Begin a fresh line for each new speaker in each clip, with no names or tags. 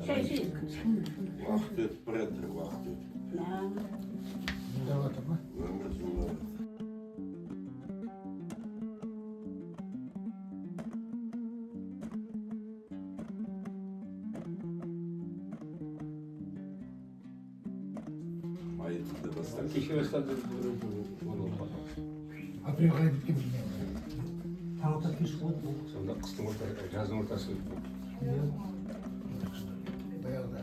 Şey şey.
Vaqt ötüp baradır, vaqt ötüp. Ömür zulları. Ayetinde bastar.
Kişi başladı.
April ayı bitti mi?
Tağıta kişi oldu. Sonunda kıstım ortaya, yazın ortası.
Bayağı da.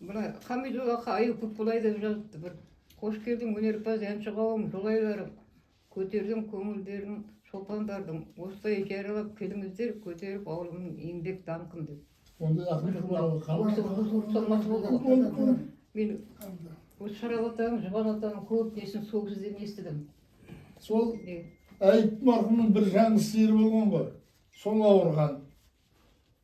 Buna Hamidova ayı kupulay da жазды bir. Hoş geldin өнерпаз әнші қауым жолайларым. Көтердім көңілдерін шолпандардың. Осылай жаралап келіңіздер, көтеріп ауылымның еңбек даңқын деп.
Onda da akıllı
Солмас болды. Мен осы Шарап атаның, Жұбан атаның көп несін сол кезден естідім.
Sol Ayıp marhumun bir жаңы сиыры болған ғой. Сол ауырған.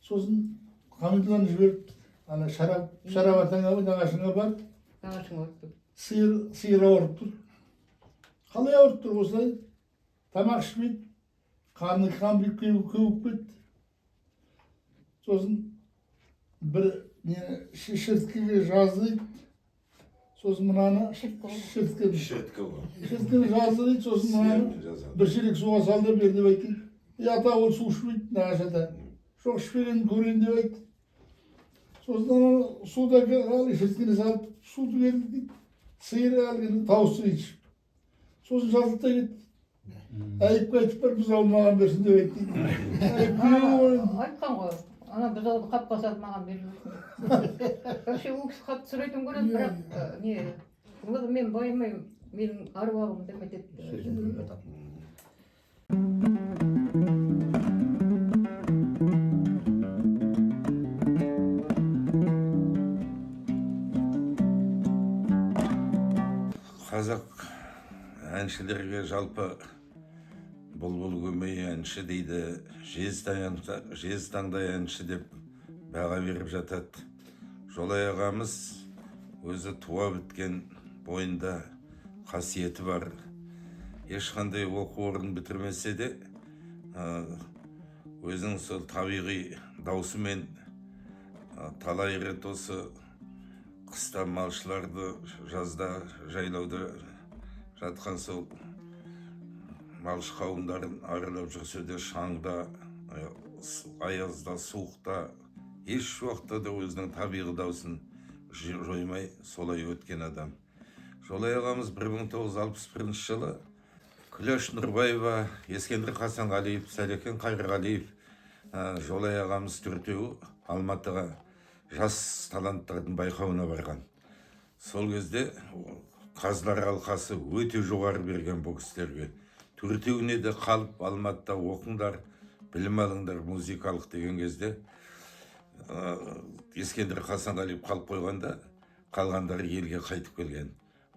Сосын Хамидулланы жіберіп, ана Шарап атаңа нағашыңа барып,
Нағашың ұрып тұр.
сиыр ауырып тұр. Қалай ауырып тұр осылай? Тамақ ішпейді. Қан көбіп кетті. Сосын бір шерткеге жазды дейді. Сосын мынаны шерткеге
Şirtka var.
жазды дейді. Сосын мынаны
Siyermin cezası.
bir шелек суға сал деп бер деп айтты. Ата ол су ішпейді нағашы ата. Жоқ ішпегенін көрейін деп айтты. Сосын ана суды ал шерткені салып суды берді дейді. Сиыр әлгіні тауысты ішіп. Сосын жазды да кетті. Айыпқа айтып бар біз алмаған берсін деп айтты.
Айтқан ғой. Ана біз ауылды қап басады маған беріп. Вообще ол кісі қатты сұрайтын көреді, бірақ не, олар мен байымаймын, менің аруағым демеді.
Қазақ әншілерге жалпы бұлбұл көмей әнші дейді, жез таңдай әнші деп баға беріп жатады. Жолай ағамыз өзі туа біткен бойында қасиеті бар. Ешқандай оқу орнын бітірмесе де, өзінің сол табиғи даусымен талай рет осы қыста малшыларды, жазда жайлауда жатқан сол малшы қауымдарын аралап жүрсе де шаңда, аязда, суықта, еш уақытта да өзінің табиғи даусын жоймай солай өткен адам. Жолай ағамыз 1961 жылы Күләш Нұрбаева, Ескендір Хасанғалиев, Сәлекен Қайырғалиев, Жолай ағамыз төртеуі Алматыға жас таланттардың байқауына барған. Сол кезде қазылар алқасы өте жоғары берген бұл кісілерге. Төртеуіне де қалып Алматыда оқыңдар, білім алыңдар музыкалық деген кезде Ескендір Хасанғалиев қалып қойғанда, қалғандары елге қайтып келген.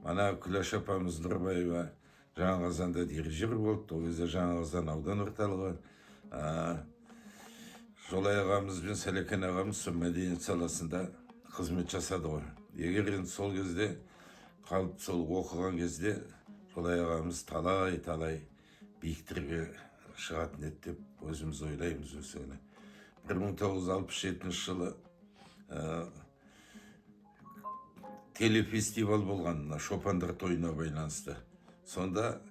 Мана Күләш апамыз Нұрбаева Жаңақазанда дирижер болды, ол кезде Жаңақазан аудан орталығы. Жолай ағамыз бен Сәлекен ағамыз сол мәдениет саласында қызмет жасады ғой. Егер енді сол кезде қалып сол оқыған кезде Жолай ағамыз талай биіктерге шығатын еді деп өзіміз ойлаймыз өсіне. 1967 жылы телефестиваль болған шопандар тойына байланысты. Сонда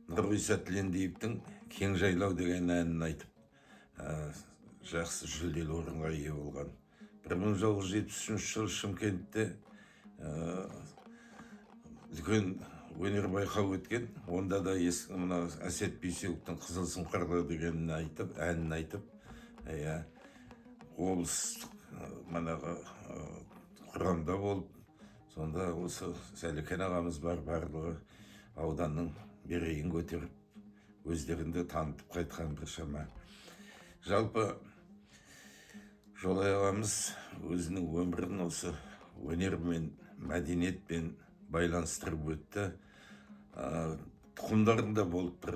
Нұрғиса Тілендиевтің Кең жайлау деген әнін айтып, жақсы жүлделі орынға ие болған. 1973 жылы Шымкентте үлкен өнер байқауы өткен. Онда да Әсет Бейсеуовтың Қызыл сұңқарлы деген әнін айтып, облыстық манағы құрамда болып, сонда осы Сәлекен ағамыз бар барлығы ауданның берейін көтеріп, өздерінде танытып қайтқан бір шама. Жалпы Жолай ағамыз өзінің өмірін осы өнермен, мәдениетпен байланыстырып өтті. Тұқымдарында болып бір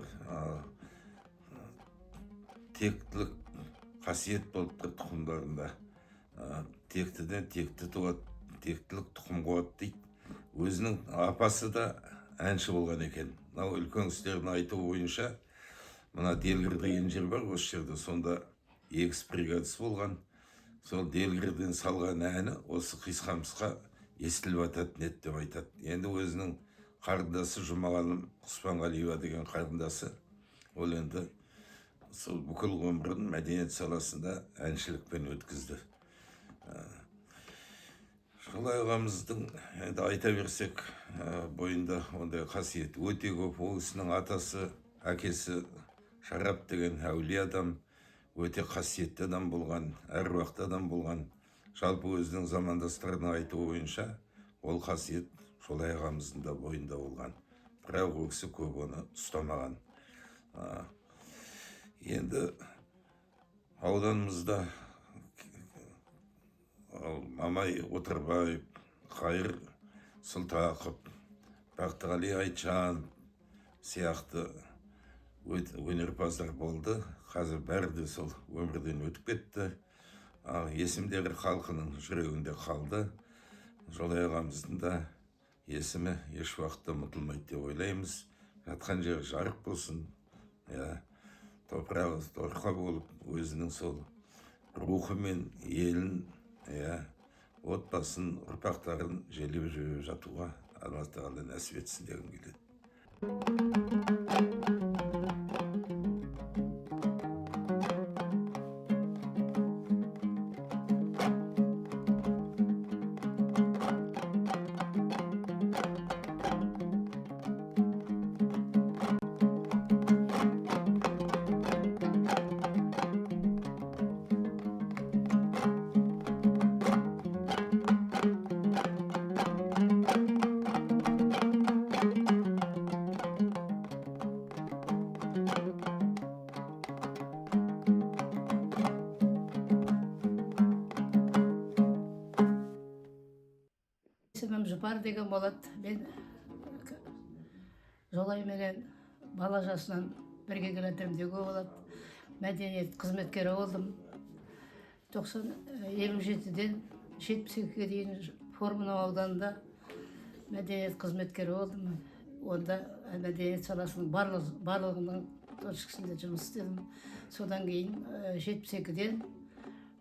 тектілік қасиет болып бір тұқымдарында. Тектіден текті туады, тектілік тұқым қуады дейді. Өзінің апасы да әнші болған екен. Үлкен кісілердің айтуы бойынша, мына Делгір деген жер бар осы жерде, сонда егіс бригадасы болған. Сол делгірден салған әні осы Қисқамысқа естіліп ататын еді деп айтады. Енді өзінің қарындасы Жұмағалым Құспанғалиева деген қарындасы, ол енді сол бүкіл өмірін мәдениет саласында әншілікпен өткізді. Жолай ағамыздың енді айта берсек бойында ондай қасиет өте көп. Ол кісінің атасы, әкесі Шарап деген әулие адам, өте қасиетті адам болған, әруақты адам болған. Жалпы өзінің замандастарының айтуы бойынша ол қасиет Жолай ағамыздың да бойында болған. Бірақ ол кісі көп оны ұстамаған. Енді ауданымызда Мамай Отырбаев, Қайыр Сұлтақов, Бақтығали Айтжан сияқты өнерпаздар болды. Қазір бәрі де сол өмірден өтіп кетті. Есімдері халқының жүрегінде қалды. Жолай ағамыздың да есімі еш уақытта ұмытылмайды деп ойлаймыз. Жатқан жері жарық болсын, топырағы торқа болып, өзінің сол рухы мен елін, отбасын, ұрпақтарын желеп жатуға Алла Тағала нәсіп етсін дегім келеді.
Есімім Жұпар деген болады. Мен Жолай менен бала жасынан бірге келатырмын деуге болады. Мәдениет қызметкері болдым. 57-ден 72-ге дейін Формуна ауданында мәдениет қызметкері болдым. Онда мәдениет саласының барлығының точкасында жұмыс істедім. Содан кейін 72-ден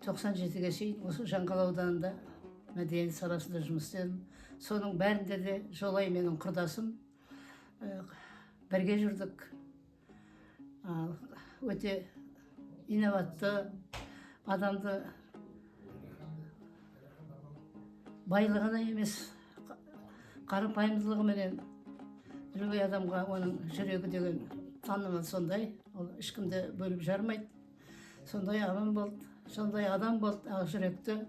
97-ге шейін осы Жаңғал ауданында мәдениет саласында жұмыс істедім. Соның бәрінде де Жолай менің құрдасым. Бірге жүрдік. Өте инноватты, адамды байлығына емес, қарапайымдылығыменен любой адамға оның жүрегі деген танымы сондай. Ол ешкімді бөліп жармайды. Сондай адам болды, сондай адам болды, ақ жүректі.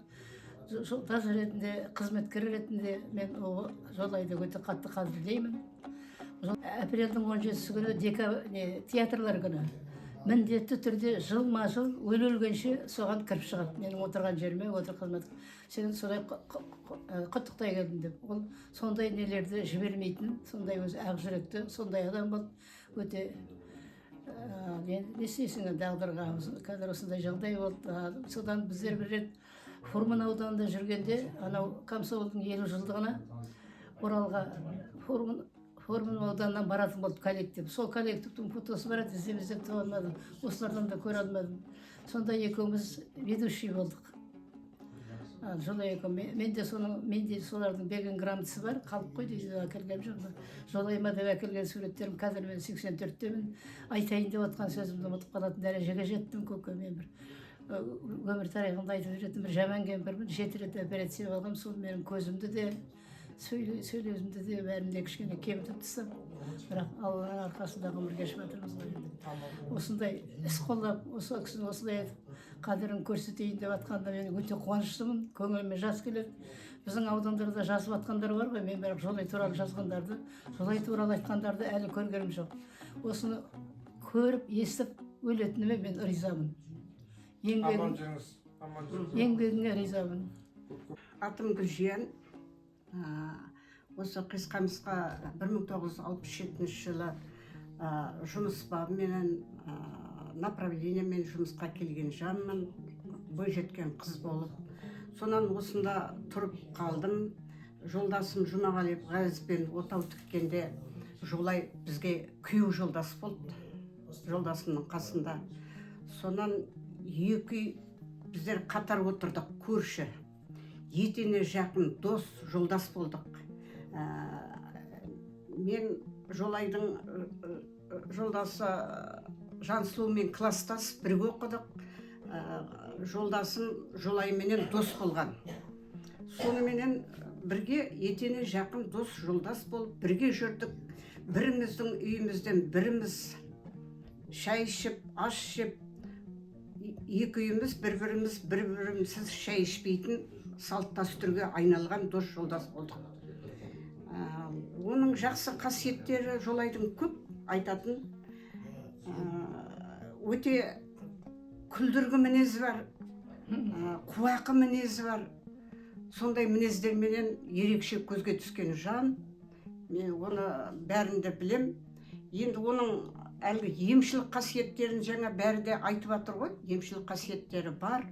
Жолдас ретінде, қызметкер ретінде мен Жолайды өте қатты қадірлеймін. Апрельдің 17-сі күні театрлар күні. Міндетті түрде жылма-жыл өлгенше соған кіріп шығады. Менің отырған жеріме, қызмет. Сен солай құттықтай келдім деп. Ол сондай нелерді жібермейтін, сондай өзі ақ жүректі, сондай адам болды. Өте не істейсің дағдырға, қазір осындай жағдай болды. Содан біздер бір рет Формуна ауданында жүргенде, анау Комсомолдың 50 жылдығына Оралға Формуна ауданынан баратын болды коллектив. Сол коллективтің фотосы бар еді, іздеп таба алмадым. Осылардан да көре алмадым. Сонда екеуміз ведущий болдық. Жолай екеуміз. Менде солардың берген грамотасы бар, қалып қой дейді, әкелгем жоқ. Жолайма деп әкелген суреттерім, қазір мен 84-темін. Айтайын деп отқан сөзімді ұмытып қалатын дәрежеге жеттім. Көке мен бір өмір тарихымда айтып жүретін бір жаман кемпірмін. 7 рет операция болғам, сол менің көзімді де, сөйлеуімді де бәрінде кішкене кемітіп тастап, бірақ Алланың арқасында ғұмыр кешіп жатырмыз ғой енді. Осындай іс қолдап, осы кісінің осылай қадірін көрсетейін деп жатқанда мен өте қуаныштымын, көңіліме жас келеді. Біздің аудандарда жазып жатқандар бар ғой, мен бірақ Жолай туралы жазғандарды, Жолай туралы айтқандарды әлі көргенім жоқ. Осыны көріп, естіп өлетініме мен ризамын. Еңбегіңе ризамын.
Атым Гүлжиян. Осы Қисқамысқа 1967 жылы жұмыс бабыменен, направлениемен жұмысқа келген жанмын, бойжеткен қыз болып. Сонан осында тұрып қалдым. Жолдасым Жұмағалиев Ғазизбен отау тіккенде Жолай бізге күйеу жолдас болды, жолдасымның қасында. Сонан екі біздер қатар отырдық, көрші, етене жақын дос, жолдас болдық. Мен Жолайдың жолдасы Жансұлумен класстас бірге оқыдық. Жолдасым Жолайменен дос болған. Соныменен бірге етене жақын дос, жолдас болып бірге жүрдік. Біріміздің үйімізден біріміз шай ішіп, ас ішіп, екі үйіміз бір-бірімізсіз шай ішпейтін салт дәстүрге айналған дос, жолдас болдық. Оның жақсы қасиеттері Жолайдың көп айтатын. Өте күлдіргі мінезі бар, қуақы мінезі бар. Сондай мінездерменен ерекше көзге түскен жан. Мен оны бәрін де білем. Енді оның әлгі емшілік қасиеттерін жаңа бәрі де айтып жатыр ғой. Емшілік қасиеттері бар,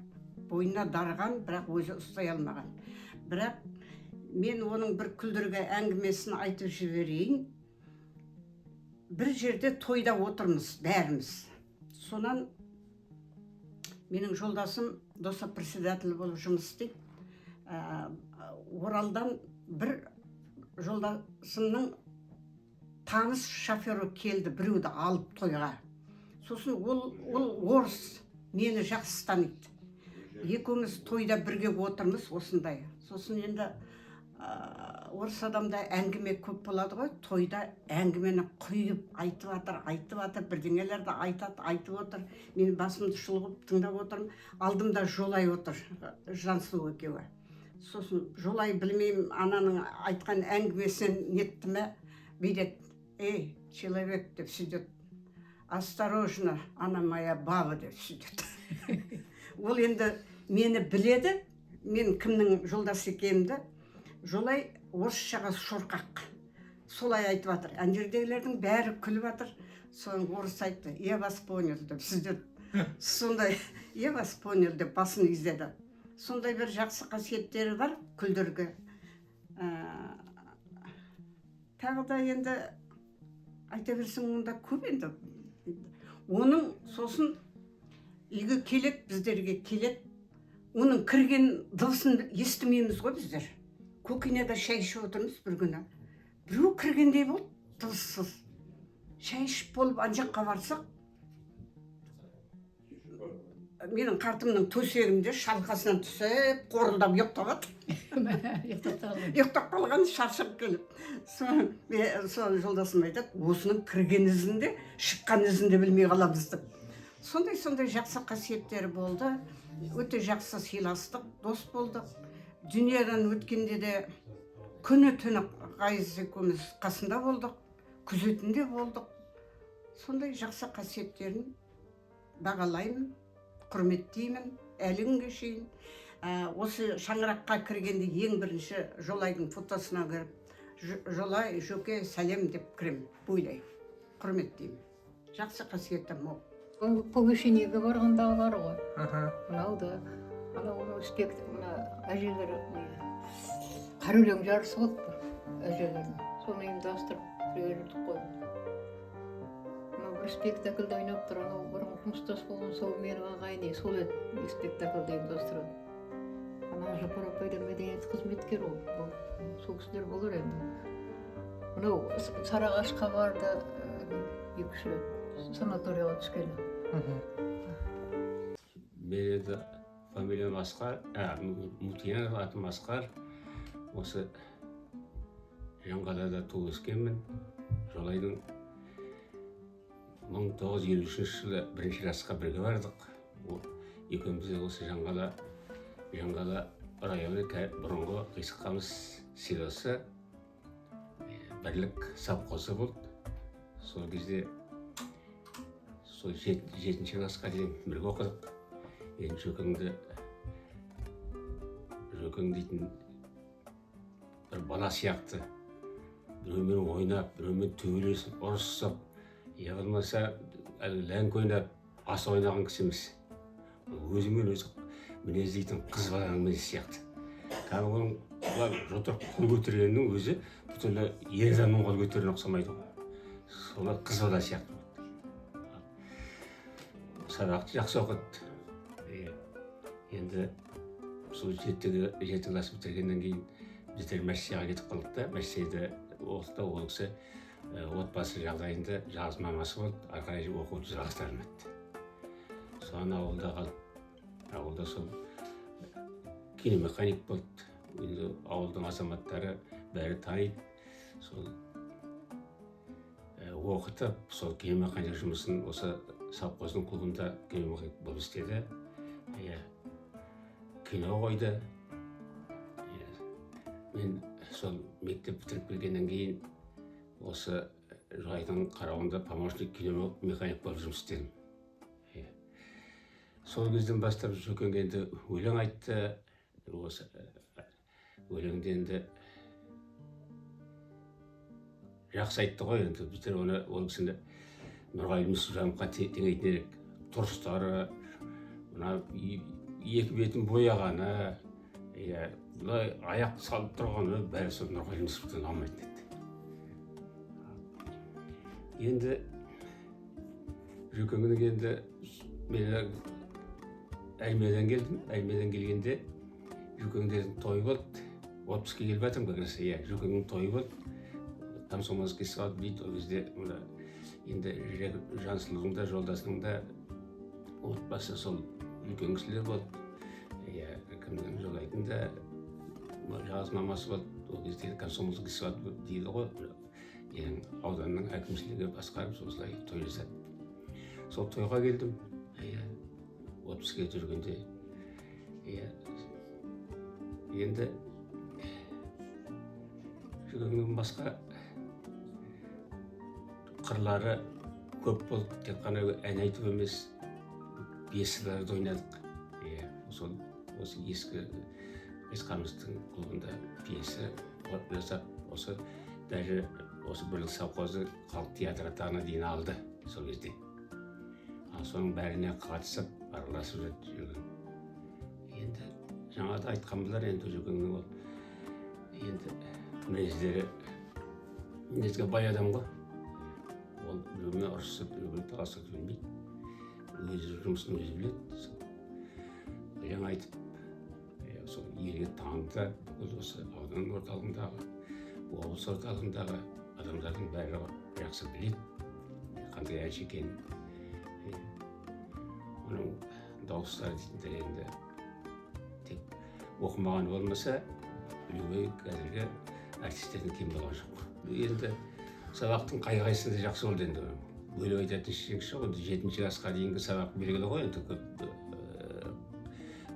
бойына дарыған, бірақ өзі ұстай алмаған. Бірақ мен оның бір күлдіргі әңгімесін айтып жіберейін. Бір жерде тойда отырмыз бәріміз. Сонан менің жолдасым доса председатель болып жұмыс істейді. Оралдан бір жолдасымның таныс шофері келді, біреуді алып тойға. Сосын ол орыс, мені жақсы таниды. Екеуміз тойда бірге отырмыз осындай. Сосын енді орыс адамда әңгіме көп болады ғой, тойда әңгімені құйып айтып атыр, бірдеңелерді айтып отыр. Мен басымды шұлғып тыңдап отырмын. Алдымда Жолай отыр, Жансұлу екеуі. Сосын Жолай білмеймін, ананың айтқан әңгімесін нетті ме, бейдет, ей, человек деп сөйдет, осторожно, ана моя баба деп сөйдет. Ол енді мені біледі, мен кімнің жолдас екенімді. Жолай орысшаға шорқақ. Солай айтып жатыр. Ана жердегілердің бәрі күліп жатыр. Соң орыс айтты, я вас понял деп сөйдет. Сондай, я вас понял деп басын изеді. Сондай бір жақсы қасиеттері бар, күлдіргі. Тағы да енді айта берсең онда көп енді. Оның сосын үйге келет, біздерге келет. Оның кірген дыбысын естімейміз ғой біздер. Көкенеде шай ішіп отырмыз бір күні. Біреу кіргендей болды, дыбыссыз. Шай ішіп болып ана жаққа барсақ, менің қартымның төсегінде шалқасынан түсіп, қорылдап ұйықтап ұйықтап қалған, шаршап келіп. Сол жолдасым айтады, осының кірген ізінде, шыққан ізінде білмей қаламыз деп. Сондай жақсы қасиеттері болды. Өте жақсы сыйластық, дос болдық. Дүниядан өткенде де күні түні ғайыз екеуміз қасында болдық, күзетінде болдық. Сондай жақсы қасиеттерін бағалаймын, құрметтеймін, әлі күнге шейін. Осы шаңыраққа кіргенде ең бірінші Жолайдың фотосына кіріп, Жолай, Жөке, сәлем деп кірем, бойлай, құрметтеймін. Жақсы қасиеті мол.
Повышениеге барғандағы бар ғой. Мынау да, анау спектр, мына әжелер қара өлең жарысы болды бір әжелердің. Соны ұйымдастырып жүрдік қой. Мынау бір спектакльде ойнап тұр, анау бұрын жұмыстас болған сол менің ағайын, сол спектакльде ұйымдастырады. Ана Жапар апай да мәдениет қызметкер ол. Сол кісілер болар енді. Мынау Сарыағашқа барды, екі-үш рет санаторияға түскелі.
Менің фамилиям Асқар, Мутинов атым Асқар. Осы Жаңғадада туып өскенмін. Жолайдың 1953 жылы бірінші жасқа бірге бардық. Екеуміз осы Жаңғада районы бұрынғы Қисыққамыс селосы бірлік совхозы болды. Сол кезде сол 7-ші классқа дейін бірге оқыдық. Енді Жөкең дейтін бір бала сияқты біреумен ойнап, біреумен төбелесіп, ұрысып, болмаса ләңгі ойнап, ас ойнаған кісі емес. Өзімен өзі мінездейтін қыз баланың мінезі сияқты. Кәдімгі олар жотыр қол көтергеннің өзі бүтілі ер адамның қол көтерген ұқсамайды ғой. Солар қыз бала сияқты. Сабақты жақсы оқыды. енді сол жеті класс бітіргеннен кейін біздер мәссеге кетіп қалдық та, мәсседе оқыды. Ол кісі отбасы жағдайында жалғыз мамасы болды, ары қарай оқуды жалғастыра алмады. Соны ауылда қалып, ауылда сол киномеханик болды. Енді ауылдың азаматтары бәрі таниды. Сол оқытып, сол киномеханик жұмысын осы совхоздың клубында киномеханик болып істеді. Кино қойды. Мен сол мектеп бітіріп келгеннен кейін осы жайдың қарауында помощник киномеханик болып жұмыс істедім. Сол кезден бастап Жөкеңе енді өлең айтты. Осы өлеңді енді жақсы айтты ғой. Енді біздер оны ол кісіні Нұрғали Нүсіпжановқа теңейтін едік. Тұрыстары, мына екі бетін бояғаны, бұлай аяқ салып тұрғаны бәрі сол Нұрғали Нүсіптен алмайтын еді. Енді Жөкеңнің енді мен Әлмеден келдім. Әлмеден келгенде Жөкеңдердің тойы болды. Отпуске келіп жатырмын как раз. Жөкеңнің тойы болды. Комсомольский сад дейді. Ол кезде енді Жансұлудың да жолдасының да отбасы сол үлкен кісілер болды. Кімнің жолайтын да жалғыз мамасы болды. Ол кезде комсомольский сад дейді ғой. Ауданның әкімшілігі басқарып осылай той жасады. Сол тойға келдім. Отпуске жүргенде. Енді Жөкеңнің басқа қырлары көп болды. Тек қана ән айтып емес, пьесаларды ойнадық. Осы ескі Есқамыстың клубында пьеса жасап, осы даже осы бірлік совхозы халық театры атағына дейін алды сол кезде. Соның бәріне қатысып, араласып жүрген. Енді жаңада айтқан болар, енді Жөкеңнің ол енді мінезге бай адам ғой. Ол біреумен ұрысып, біреумен таласып жүрмейді. Өзі жұмысын өзі біледі. Өлең айтып, сол елге таныды. Бүкіл осы аудан орталығындағы, облыс орталығындағы адамдардың бәрі жақсы біледі, қандай әнші екенін. Оның дауыстары дейтіндер енді тек оқымаған болмаса, білуі қазіргі артистердің кем болған жоқ. Енді сабақтың қай-қайсында жақсы болды енді. Бөліп айтатын ештеңесі жоқ. 7-ші классқа дейінгі сабақ белгілі ғой, енді көп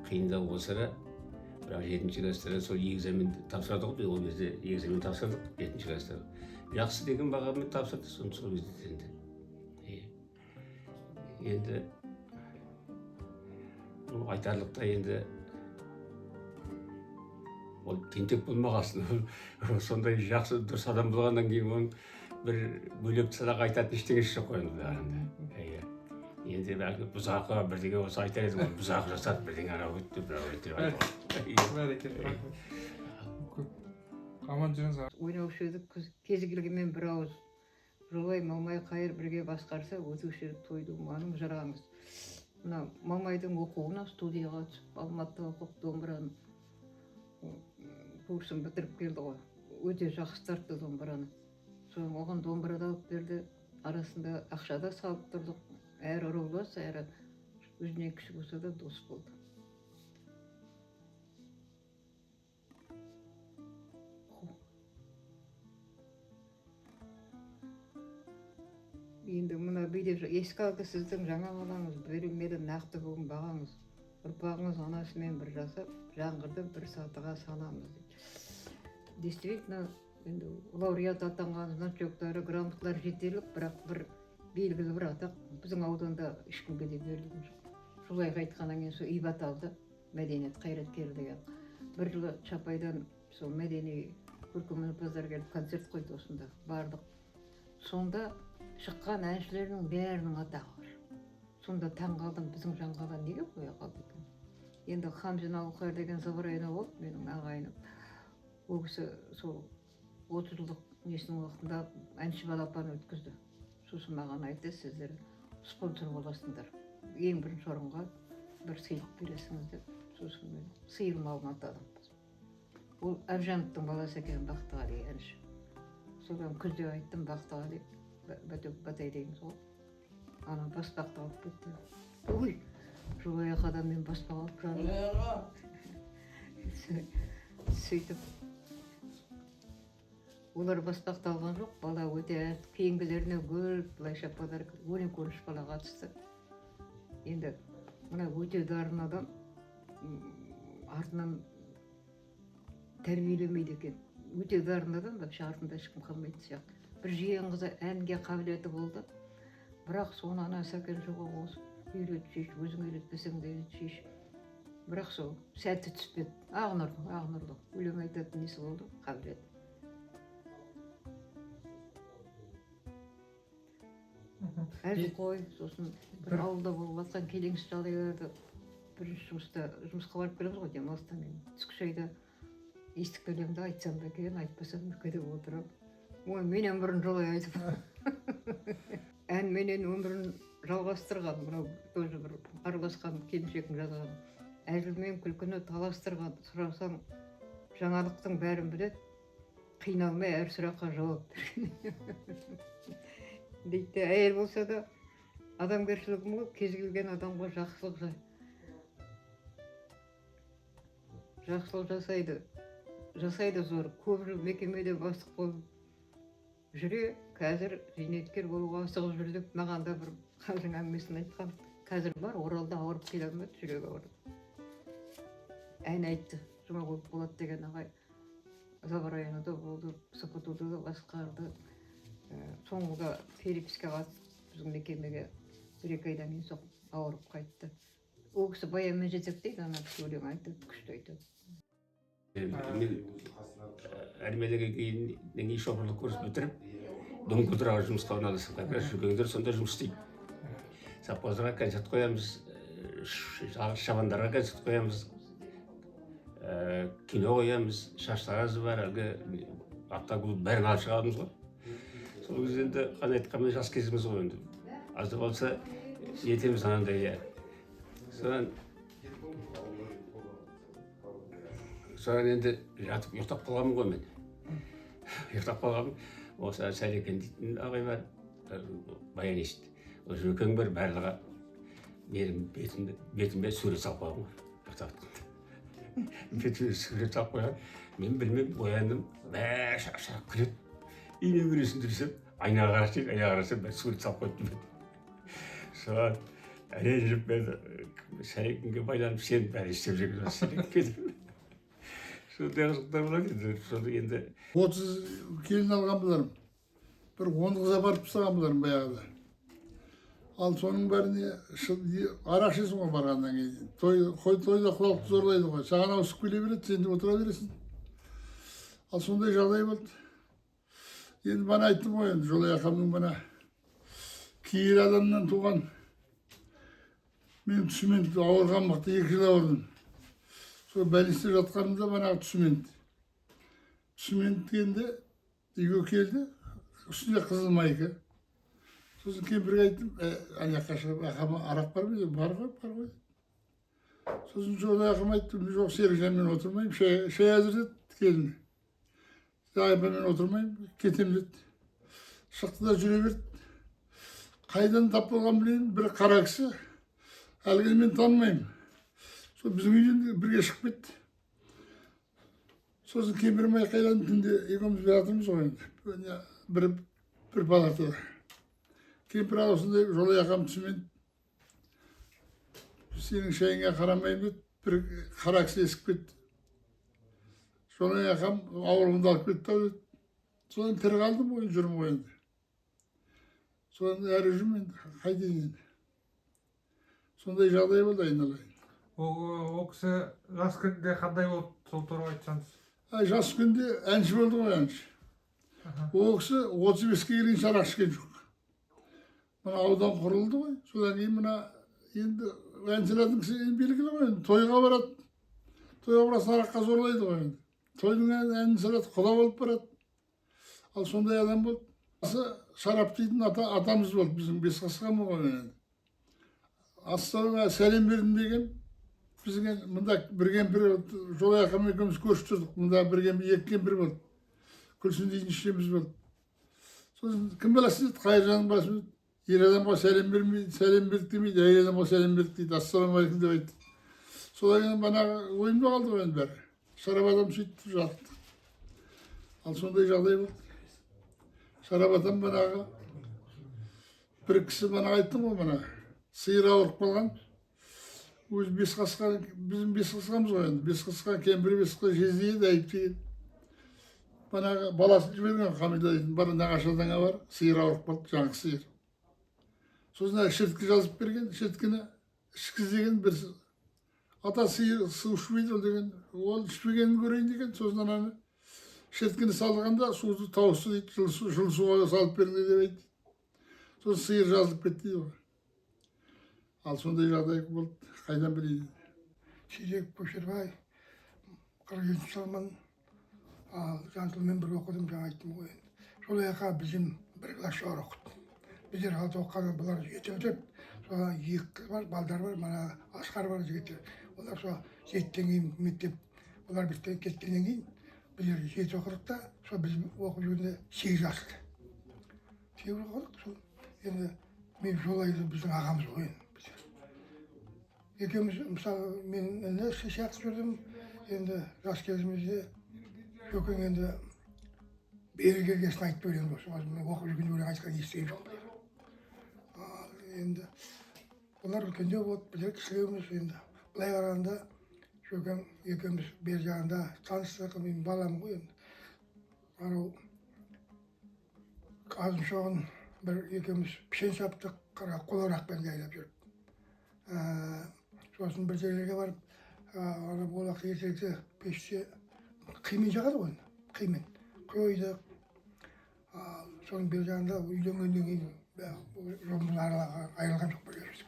қиындау болса да, бірақ 7-ші класста сол экзамен тапсырдық. Ол кезде экзамен тапсырдық 7-ші класста. Жақсы деген бағамен тапсырды сол кезде енді. Енді айтарлықта енді ол тентек болмағасын. Сондай жақсы дұрыс адам болғаннан кейін оның бір бөлек садаға айтатын ештеңесі жоқ қой енді. Енді бәлкі бұзақы бірдеңе осы айтар едім, бұзақы жасады бірдеңе анау өтті, бірау өтті.
Аман жүріңіз.
Ойнаушы едік, кезі келгенмен бір ауыз жолай Мамай қайыр бірге басқарса, өтуші едік тойды маның жарағымыз. Мына Мамайдың оқуына студияға түсіп, Алматыда оқып домбыраны курсын бітіріп келді ғой. Өте жақсы тартты домбыраны. Соң оған домбырада алып берді, арасында ақшада салып тұрдық. Әрі рулас, әрі өзінен кіші болса да дос болды. Енді мына бейде ескі алды сіздің жаңа қалаңыз, берілмеді нақты бүгін бағаңыз. Ұрпағыңыз анасымен бір жасап, жаңғырды бір сатыға санамыз. Действительно, енді лауреат атанған значоктары, грамоталар жетерлік, бірақ бір белгілі бір атақ біздің ауданда ешкімге де берілген жоқ. Солай айтқаннан кейін сол ибат алды, мәдениет қайраткері деген. Бір жылы Чапайдан сол мәдени көркемөнерпаздар келіп концерт қойды осында, бардық. Сонда шыққан әншілердің бәрінің атағы бар. Сонда таң қалдым, біздің жаңғаға неге қоя қалды екен. Енді Хамзин Алқайыр деген Зыбырайна болды, менің ағайыным. Ол кісі сол 30 жылдық несінің уақытында әнші балапан өткізді. Сосын маған айтты, сіздер спонсор боласыңдар. Ең бірінші орынға бір сыйлық бересіңіз деп. сосын мен сиырым алматы адам. Ол Әбжановтың баласы екен Бақтығали әнші. Содан күзде айттым Бақтығали бәтей дейміз ғой. Ана баспақты алып кетті. Ой, жолаяқ адам мен баспақ алып жатыр. Сөйтіп олар баспақты алған жоқ, бала өте кейінгілеріне гүл, былайша подарок, өлең-көніш бала қатысты. Енді мына өте дарын адам артынан тәрбиелемейді екен. Өте дарын адам, вообще артында ешкім қалмайтын сияқты. Бір жиен қызы әнге қабілеті болды, бірақ соны ана сәкен жоға қосып, үйрет шеш, өзің үйретпесең де үйрет шеш. Бірақ сол сәті түспеді. Ағнұрлы, өлең айтатын несі болды, қабілет. Әзіл қой, сосын бір ауылда болып жатқан келеңсіз жағдайларды бірінші жұмысқа барып келеміз ғой, демалыстан кейін. Түскі шайда естіп келемін де, айтсам да екен, айтпасам да деп отырып. Ой, менен бұрын жолай айтып. Әнменен өмірін жалғастырған, мынау тоже бір араласқан келіншектің жазған. Әзілмен күлкіні таластырған, сұрасаң жаңалықтың бәрін біледі, қиналмай әр сұраққа жауап берген. Дейді, әйел болса да адамгершілігім ғой, кез келген адамға жақсылық жасайды зор. Көп жыл мекемеде бастық болып жүре, қазір зейнеткер болуға асығып жүр деп маған да бір қазір әңгімесін айтқан. Қазір бар, Оралда ауырып келе алмады, жүрегі ауырды. Ән айтты, Жұмағұл Болат деген ағай. Завар районында болды, СПТУ-да да басқарды. Соңғыда Феликске қатып біздің мекемеге 1-2 айдан кейін соң ауырып қайтты. Ол кісі баянмен жетектейді, ана кісі өлең айтады, күшті айтады.
Әрмедеге кейін үй шоферлік курс бітіріп, Домкутыраға жұмысқа орналасып, как раз жүргендер сонда жұмыс істейді. Совхозға концерт қоямыз, шабандарға концерт қоямыз, кино қоямыз, шаштаразы бар, әлгі автоклуб бәрін алып шығамыз ғой. Сол кезде енді қана айтқанмен жас кезіміз ғой енді. Азда болса етеміз анандай. Содан енді жатып ұйықтап қалғанмын ғой мен. Ұйықтап қалғанмын. Осы Сәлекен дейтін ағай бар, баян ешті. Ол жөкең бар, барлығы менің бетіме сурет салып қойған ғой. Бетіме сурет салып қойған. Мен білмем, бояндым, бәрі шаршап күледі. Үйіне көресін дұрсып, айнаға қарасам, бәрі сурет салып қойды. Соған ренжіп мен Сәлекенге байланып, сен бәрі істеп жүрген Сәлекен. Сондай қызықтар болады енді.
30 келін алған бұларым. Бір 10 қыза барып тастаған бұларым баяғыда. Ал соның бәріне арақ ішесің ғой барғаннан кейін. Тойда құлақты зорлайды ғой. Саған ауысып келе береді, сен де отыра бересің. Ал сондай жағдай болды. Енді бана айттым ғой, енді Жолай ақамның бана киелі адамнан туған. Мен түсімен ауырған мықты 2 жыл ауырдым. Сол бәлесте жатқанымда банағы түсімен дегенде үйге келді, үстінде қызыл майка. Сосын кемпірге айттым, аяққа шығып, ақама арақ бар ма? Бар ғой. Сосын Жолай ақам айттым, жоқ Серікжанмен отырмайым, шай әзірледі келіні. Мен отырмайым, кетем деді. Шықты да жүре берді. Қайдан тап болған білейін, бір қара кісі, әлгі мен танымаймын. Біздің үйден бірге шығып кетті. Сосын кемпірім айқайланып түнде екеуміз бір жатырмыз ғой енді. Бір палатада. Кемпір осындай Жолай ақам түсімен сенің шайыңа қарамаймын деді. Бір қара кісі есіп кетті. Жолай ақам ауырғанды алып кетті деді. Содан тірі қалдым ғой, жүрмін ғой енді. Содан әрі жүрмін енді, қайтейін енді. Сондай жағдай болды айналайын.
Ол кісі жас күнде қандай болды, сол туралы айтсаңыз?
Жас күнде әнші болды ғой, әнші. Ол кісі 35-ке келген шарақ ішкен жоқ. Мына аудан құрылды ғой, содан кейін мына енді әншілердің кісі белгілі ғой, тойға барады. Тойға барады, сараққа зорлайды ғой енді. Тойдың әнін салады, құда болып барады. Ал сондай адам болды. Шарап дейтін атамыз болды, біздің Бесқасқан ғой енді. Ассалама сәлем бердім деген бізге мында бірген бір жолай ақам екеуміз көрші тұрдық. Мында бірген екі бір болды. Күлсін дейтін ішеміз болды. Сосын кім білесіз деді, Қайыржанның басын ер адамға сәлем бермейді, сәлем бердік демейді, әйел адамға сәлем бердік дейді, ассалаумағалейкум деп айтты. Содан кейін манағы ойымда қалды ғой енді бәрі. Шарап адам сөйтіп жатты. Ал сондай жағдай болды. Шарап адам манағы бір кісі манағы айттым ғой мана, сиыр ауырып қалған. Өзі бес қасқан, bizim бес қасқамыз ғой енді. Бес қасқан кемпір бес қасқа жездейді, әйіптейді. Манағы баласын жіберген Хамида дейтін, бар нағашыдаңа бар, сиыр ауырып қалды, жаңғы сиыр. Сосын шірткі жазып берген, шірткіні ішкізеген бір ата сиыр су ішпейді ол деген, ол ішпегенін көрейін деген. Сосын ананы шірткіні салғанда суды тауысты дейді, жылы суға салып беріңдер деп айтты. Сосын сиыр жазылып кетті дейді ғой. Ал сондай жағдай болды, қайдан білейін.
Сирек Көшербай, 47 жылмын, жантылмен бір оқыдым, жаңа айттым ғой. Сол аяққа bizim бір класс жоғары оқыды. Біздер алты оқыған бұлар жетіп жүріп, соға екі қыз бар, балдар бар, мана Асқар бар жігіттер. Олар сол жетіден кейін мектеп, олар біттен кеткеннен кейін біздер жеті оқыдық та, сол біз оқып жүргенде 8 асылды. 8 оқыдық, сол енді мен жолайды біздің ағамыз ғой енді. Екеуміз, мысалы, мен енді сияқты жүрдім, енді жас кезімізде Шөкең енді бері келгесін айтып берген болсын, мен оқып жүрген өлең айтқан естіген жоқ. Енді олар үлкендеу болды, біздер кішілеуміз енді. Былай қарағанда Шөкең екеуміз бер жағында таныстық, мен балам ғой енді. Анау азын шоғын бір екеуміз пішен шаптық, қоларақпен жайлап жүріп. Сосын бір жерлерге барып, олақты ертеректе пеште қимен жағады ғой, қимен. Қойдық. Соның бер жағында үйленгеннен кейін жолымыз айырылған жоқ бір жеріміз.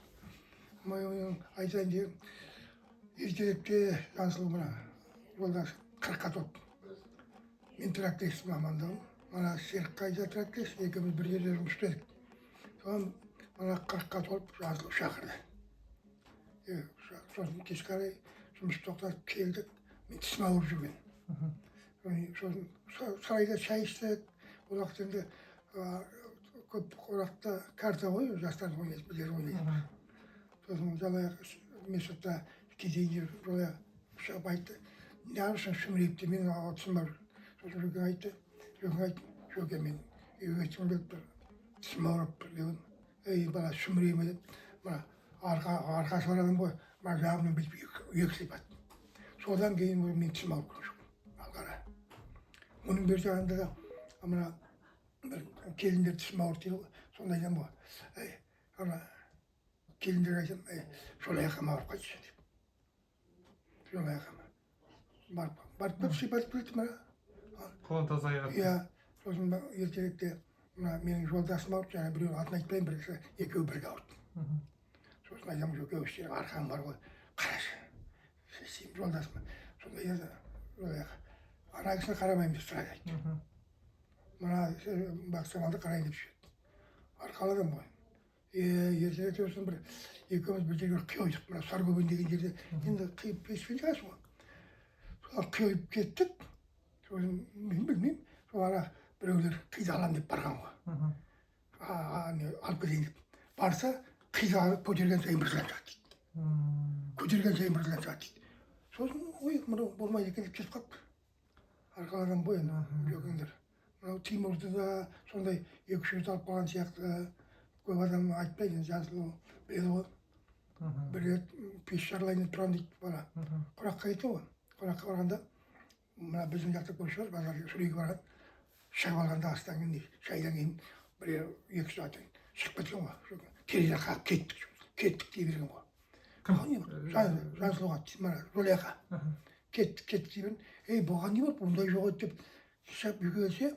Мен айтайын деген, ертеректе Жансұлу мына жолдас 40-қа толып. Мен трактист мамандығым. Мана Серік Қайса трактист, екеуміз бір жерде жұмыс істедік. Соған мана 40-қа толып Жансұлу шақырды. Сосын кеш қарай жұмыс тоқтатып келдік, мен тісім ауырып жүрген. Сосын сарайда шай істедік, ол уақыт енді көп қорақта карта ғой, жастар ойнайды, біздер ойнайды. Сосын жалаяқ месотта кезейін жалаяқ шығып айтты, неғылшын шүмірейіпті, мен тісім ауырып. Сосын Шөкең айтты, Шөкең мен үйге тісім келіп тұр, тісім ауырып тұр деген. Ей бала шүмірейме деп, мына арқасы бар адам ғой, мына жағымнан бүйтіп екі сипат. Содан кейін мен тісім ауырып көрген жоқ. Ал қара. Оның бер жағында да мына бір келіндер тісім ауырды дейді ғой, сондайдан ғой. Ана келіндер айтам, сол аяққам ауырып қайтшы деп. Сол аяққам. Барып бір сипат білді мына.
Қолын таза аяқ.
Иә, сосын ертеректе менің жолдасым ауырды, жаңа біреудің атын айтпайын, бір кісі екеуі бірге ауырды. Сосын айтам, Шөкең істері арқаң бар ғой, қарашы. Сен жолдасым. Сондай еді, ана кісіні қарамаймын деп сұрайды айтты. Мына бақсамалды қарайын деп жүреді. Арқаладым ғой. Ертеректе осыны бір екеуміз бір жерге қиойдық, мына Саркөбен деген жерде. Енді қиып пешпен жағасың ғой. Солар қиойып кеттік. Сосын мен білмеймін, сол ара біреулер қиды алам деп барған ғой. Алып кетейін деп. Барса, қиды алып көтерген сайын бір жылан шығады дейді. Көтерген сайын бір жылан шығады дейді. Сосын, ой, мынау болмайды екен деп кетіп қалыпты. Арқаладан ғой енді, Шөкеңдер. Мынау Тимурды да сондай 2-3 рет алып қалған сияқты. Көп адам айтпайды, Жансұлу біледі ғой. Бір рет пеш шарлайын деп тұрам дейді бала. Қораққа кетті ғой. Қораққа барғанда, мына біздің жақта көрші бар, базарға Сүрейге барған. Шығып алғанда астан кейін, шайдан кейін бір 2 сағаттан шығып кеткен ғой. Терезеден қағып кеттік дей берген ғой. Жансұлуға, мына Жолияқа. Кеттік дей берген. Бұған не бар, бұндай жоқ еді деп шап үйге келсе,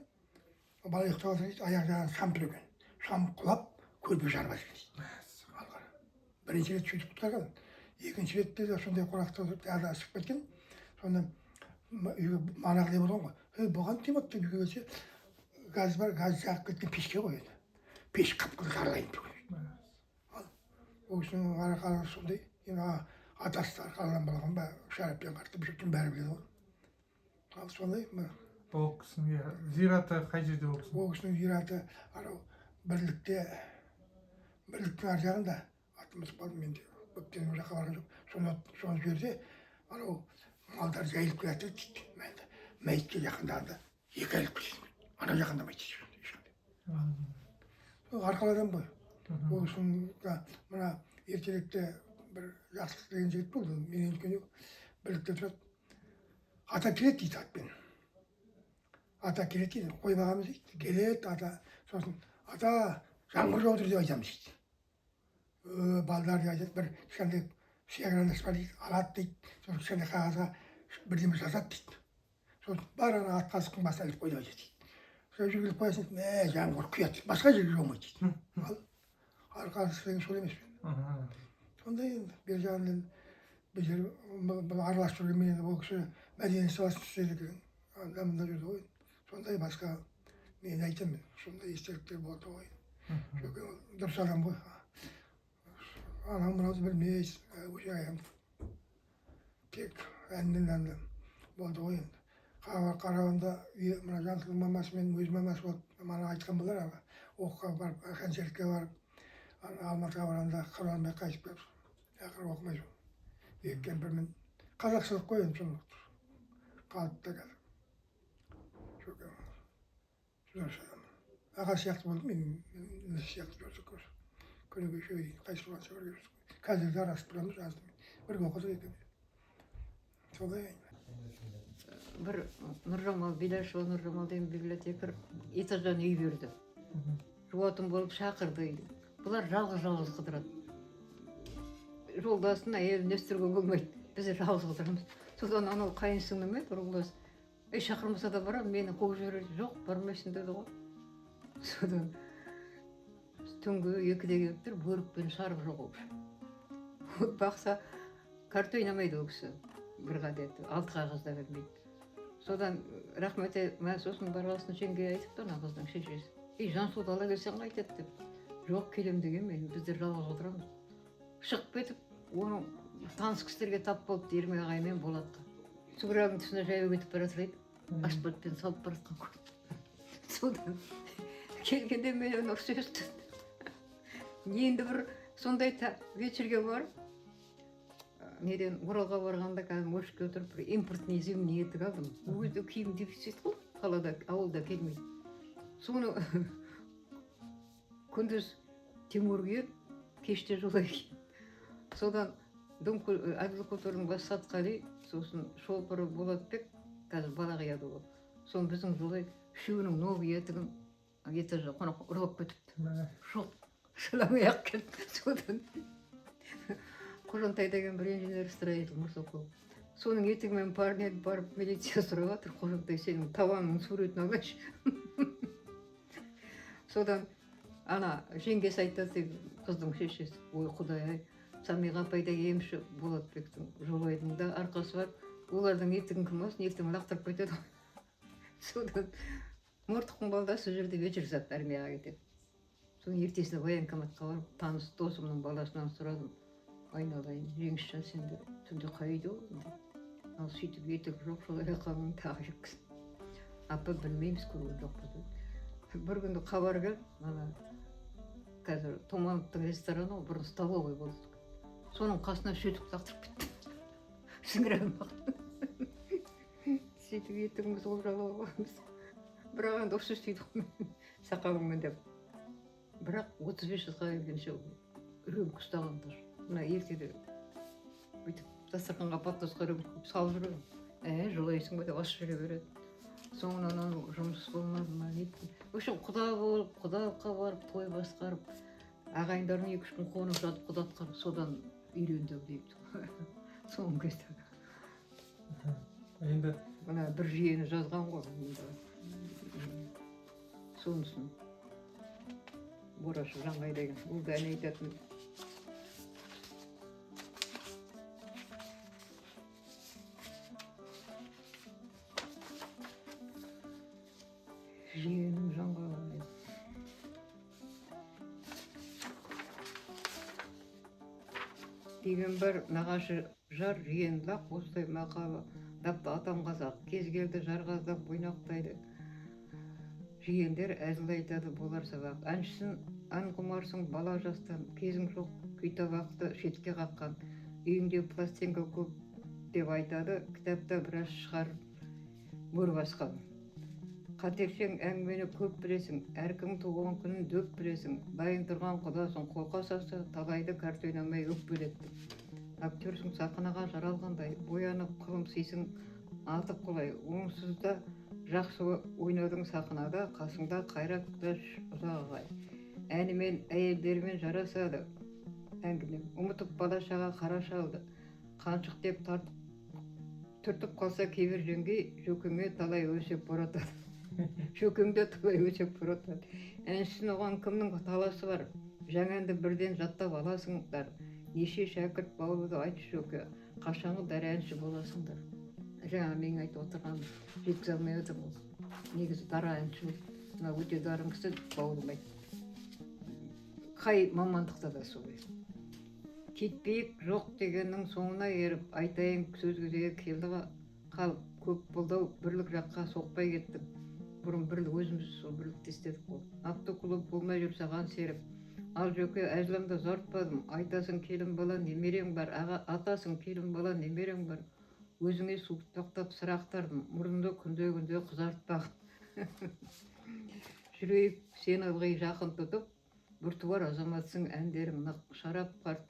бала ұйықтап жатыр дейді, аяқ жағынан шам тұр екен. Шам құлап, көрпе жарып жатыр дейді. Бірінші рет сөйтіп құтқарған. Екінші ретте де сондай қорақта отырып, тағы ысып кеткен. Сонда үйге манағыдай болған ғой. Бұған демек деп үйге келсе, газ бар, газ жағып кеткен пешке қойды. Пеш қап-қызыл жарылайын тұрған. Ол кісінің арқалығы сондай. атасы арқалан болған ба шараппен қарты бір жұрттың бәрі біледі ғой. Ал сондай
Ол кісінің зираты қай жерде ол кісінің?
ол кісінің зираты анау бірліктің ар жағында атымыз қалды, менде көптен ол жаққа барған жоқ. Сол жерде анау малдар жайылып келе жатыр дейді. Мәйітке жақындағанда екі айлық білесің. Анау жақында мәйіт ешқандай. Сол арқаладан ғой. Ол кісінің мына ертеректе бір жақсылық деген жігіт болды. Менен үлкен бірлікте тұрады. Ата келеді дейді атпен. Ата келеді дейді, қоймағанбыз дейді. Келеді ата, сосын ата жаңбыр жауып тұр деп айтамыз дейді. Балдар деп айтады, бір кішкентай шекарандас бар дейді, алады дейді. Сосын кішкентай қағазға бірдеме жазады дейді. Сосын бар ана ат қасықтың басына іліп қойды айтады дейді. Сол жерге іліп қоясың, жаңбыр құяды, басқа жерге жаумайды дейді. Ал арқасы деген сол емес пе? Сондай енді, бер жағынан бұл араласып жүрген мен ол кісі мәдениет саласын істеді екен. Анда-мында жүрді ғой. Сондай басқа мен айтамын, сондай естеліктер болды ғой. Дұрыс адам ғой. Анау мынауды білмейсіз, өше аяғым. Тек әннен болды ғой енді. Қарағанда мына Жансудың мамасы мен өз мамасы болып мана айтқан болар. Оқуға барып, концертке барып, Алматыға барғанда қарағанда қайтып келіп, ақыры оқымай жүр. Екі кемпірмен қазақшылық қой енді соны қалыпта қазір. Аға сияқты болды, мен сияқты көрсек көрсек. Күні кеше дейін қайсылған сәуір көрсек. Қазір де арасып тұрамыз, жаздым. Бірге оқыдық екен. Солай.
Бір Нұржамал Бидашева Нұржамал деген библиотекар этаждан үй берді. Жуатын болып шақырды. Бұлар жалғыз қыдырады. Жолдасын әйелін өстіруге болмайды. Біз жалғыз қыдырамыз. Содан анау қайын сіңліме тұрғылас. Шақырмаса да барам, мені қуып жібереді. Жоқ, бармайсың деді ғой. Содан түнгі 2-де келіп тұр, бөрікпен шарып жоқ. Бақса, карта ойнамайды ол кісі. Бір ғадеті, 6 қағазда бермейді. Содан рахмет, мен сосын барғасын жеңге айтыпты, ана қыздың шешесі. Жансуды ала келсең қайтеді деп. Жоқ, келем деген мен, біздер жалғыз отырамыз. Шығып кетіп, оның таныс кісілерге тап болып Ермек ағаймен Болатқа. Сүгірағың түсіне жаяу кетіп бара жатыр еді. Асфальтпен салып бара жатқан көрді. Содан келгенде менен ұрыс естіді. Енді бір сондай вечерге барып, неден Оралға барғанда қазір мошке отырып, бір импортный зимний етік алдым. Ол кезде киім дефицит қой, қалада, ауылда келмейді. Соны күндіз Тимур келіп, кеште жолай келіп. Содан Әбілқұтырдың бас Сатқали, сосын шолпыры Болатбек, қазір бала қияды ол. Соны біздің жолай үшеуінің новый етігін этажда қонақ ұрлап кетіпті. Жоқ, шылам аяқ келді. Содан Қожантай деген бір инженер-строитель Мұрсақов. Соның етігімен барып милиция сұрап жатыр. Қожантай, сенің табаныңның суретін алайыншы. Содан ана жеңгесі айтады, қыздың шешесі, ой құдай-ай, Самиға апайда емші Болатбектің жолайдың да арқасы бар. Олардың етігін кім алсын, ертең лақтырып кетеді. Содан Мұртықтың балдасы жерде вечер сап армияға кетеді. Соның ертесіне военкоматқа барып, таныс досымның баласынан сұрадым. Айналайын, Жеңісжан, сенде түнде қайда ол? Ал сөйтіп етік жоқ, солай қалың тағы жеткізді. Апа білмейміз, көрген жоқ болды. Бір күнді хабар келді, ана қазір Томановтың рестораны, бұрын столовый болды. Соның қасына сөйтіп лақтырып кетті. Сіңірәм бақты. Сөйтіп етігіміз олжалау қоямыз. Бірақ енді осы істейді ғой, сақалыңмен деп. Бірақ 35 жасқа келгенше үрем ұстағандар. Мына ертеде бүйтіп дастарханға паттосқа салып жүрем. Жолайсың ба деп ашып жүре береді. Соңынан жұмыс болмады ма неттім. Өшін құда болып, құдалыққа барып, той басқарып, ағайындарын 2-3 күн қонып жатып құда атқарып, содан үйренді дейді. Соңғы кезде.
Енді
Мына бір жиені жазған ғой. Сонысын Борашев Жаңғай деген, ол да әне айтатын. Жиенім Жаңғай. деген бар нағашы жар жиен лақ осылай мақалы дапты атам қазақ кез келді жарғаздап ойнақтайды жиендер әзіл айтады болар сабақ әншісін ән құмарсың бала жастан кезің жоқ күй табақты шетке қаққан үйіңде пластинка көп деп айтады кітапта біраз шығар мөр басқан қатершең әңгімені көп білесің әркім туған күнін дөп білесің дайын тұрған құдасың қолқа салса талайды карта ойнамай өкпелетті актерсің сахнаға жаралғандай боянып қылымсисың атып құлай оңсызда жақсы ойнадың сахнада қасыңда қайрат құдаш ұзақ ағай әнімен әйелдермен жарасады әңгіме ұмытып бала шаға қара шалды қаншық деп түртіп қалса кейбір жеңгей жөкеңе талай өсек боратады шөкеңде талай өсек боратады әншісін оған кімнің таласы бар жаңа әнді бірден жаттап аласыңдар неше шәкірт бауырды айтшы жөке қашанғы дәрі әнші боласыңдар жаңа мен айтып отырғаным жеткізе алмай отырмын негізі дара әнші мына өте дарын кісі бауырым айтты қай мамандықта да солай кетпейік жоқ дегеннің соңына еріп айтайын сөзге келді қалып көп болдау бірлік жаққа соқпай кеттік бұрын бірлік өзіміз сол бірлікті істедік қой автоклуб болмай жүр саған серік ал жөке әжламды ұзартпадым айтасың келін бала немерең бар атасың келін бала немерең бар өзіңе су тоқтап сыр ақтардым мұрынды күнде қызартпағын жүрейік сені ылғи жақын тұтып біртуар азаматсың әндерің нық шарап қарт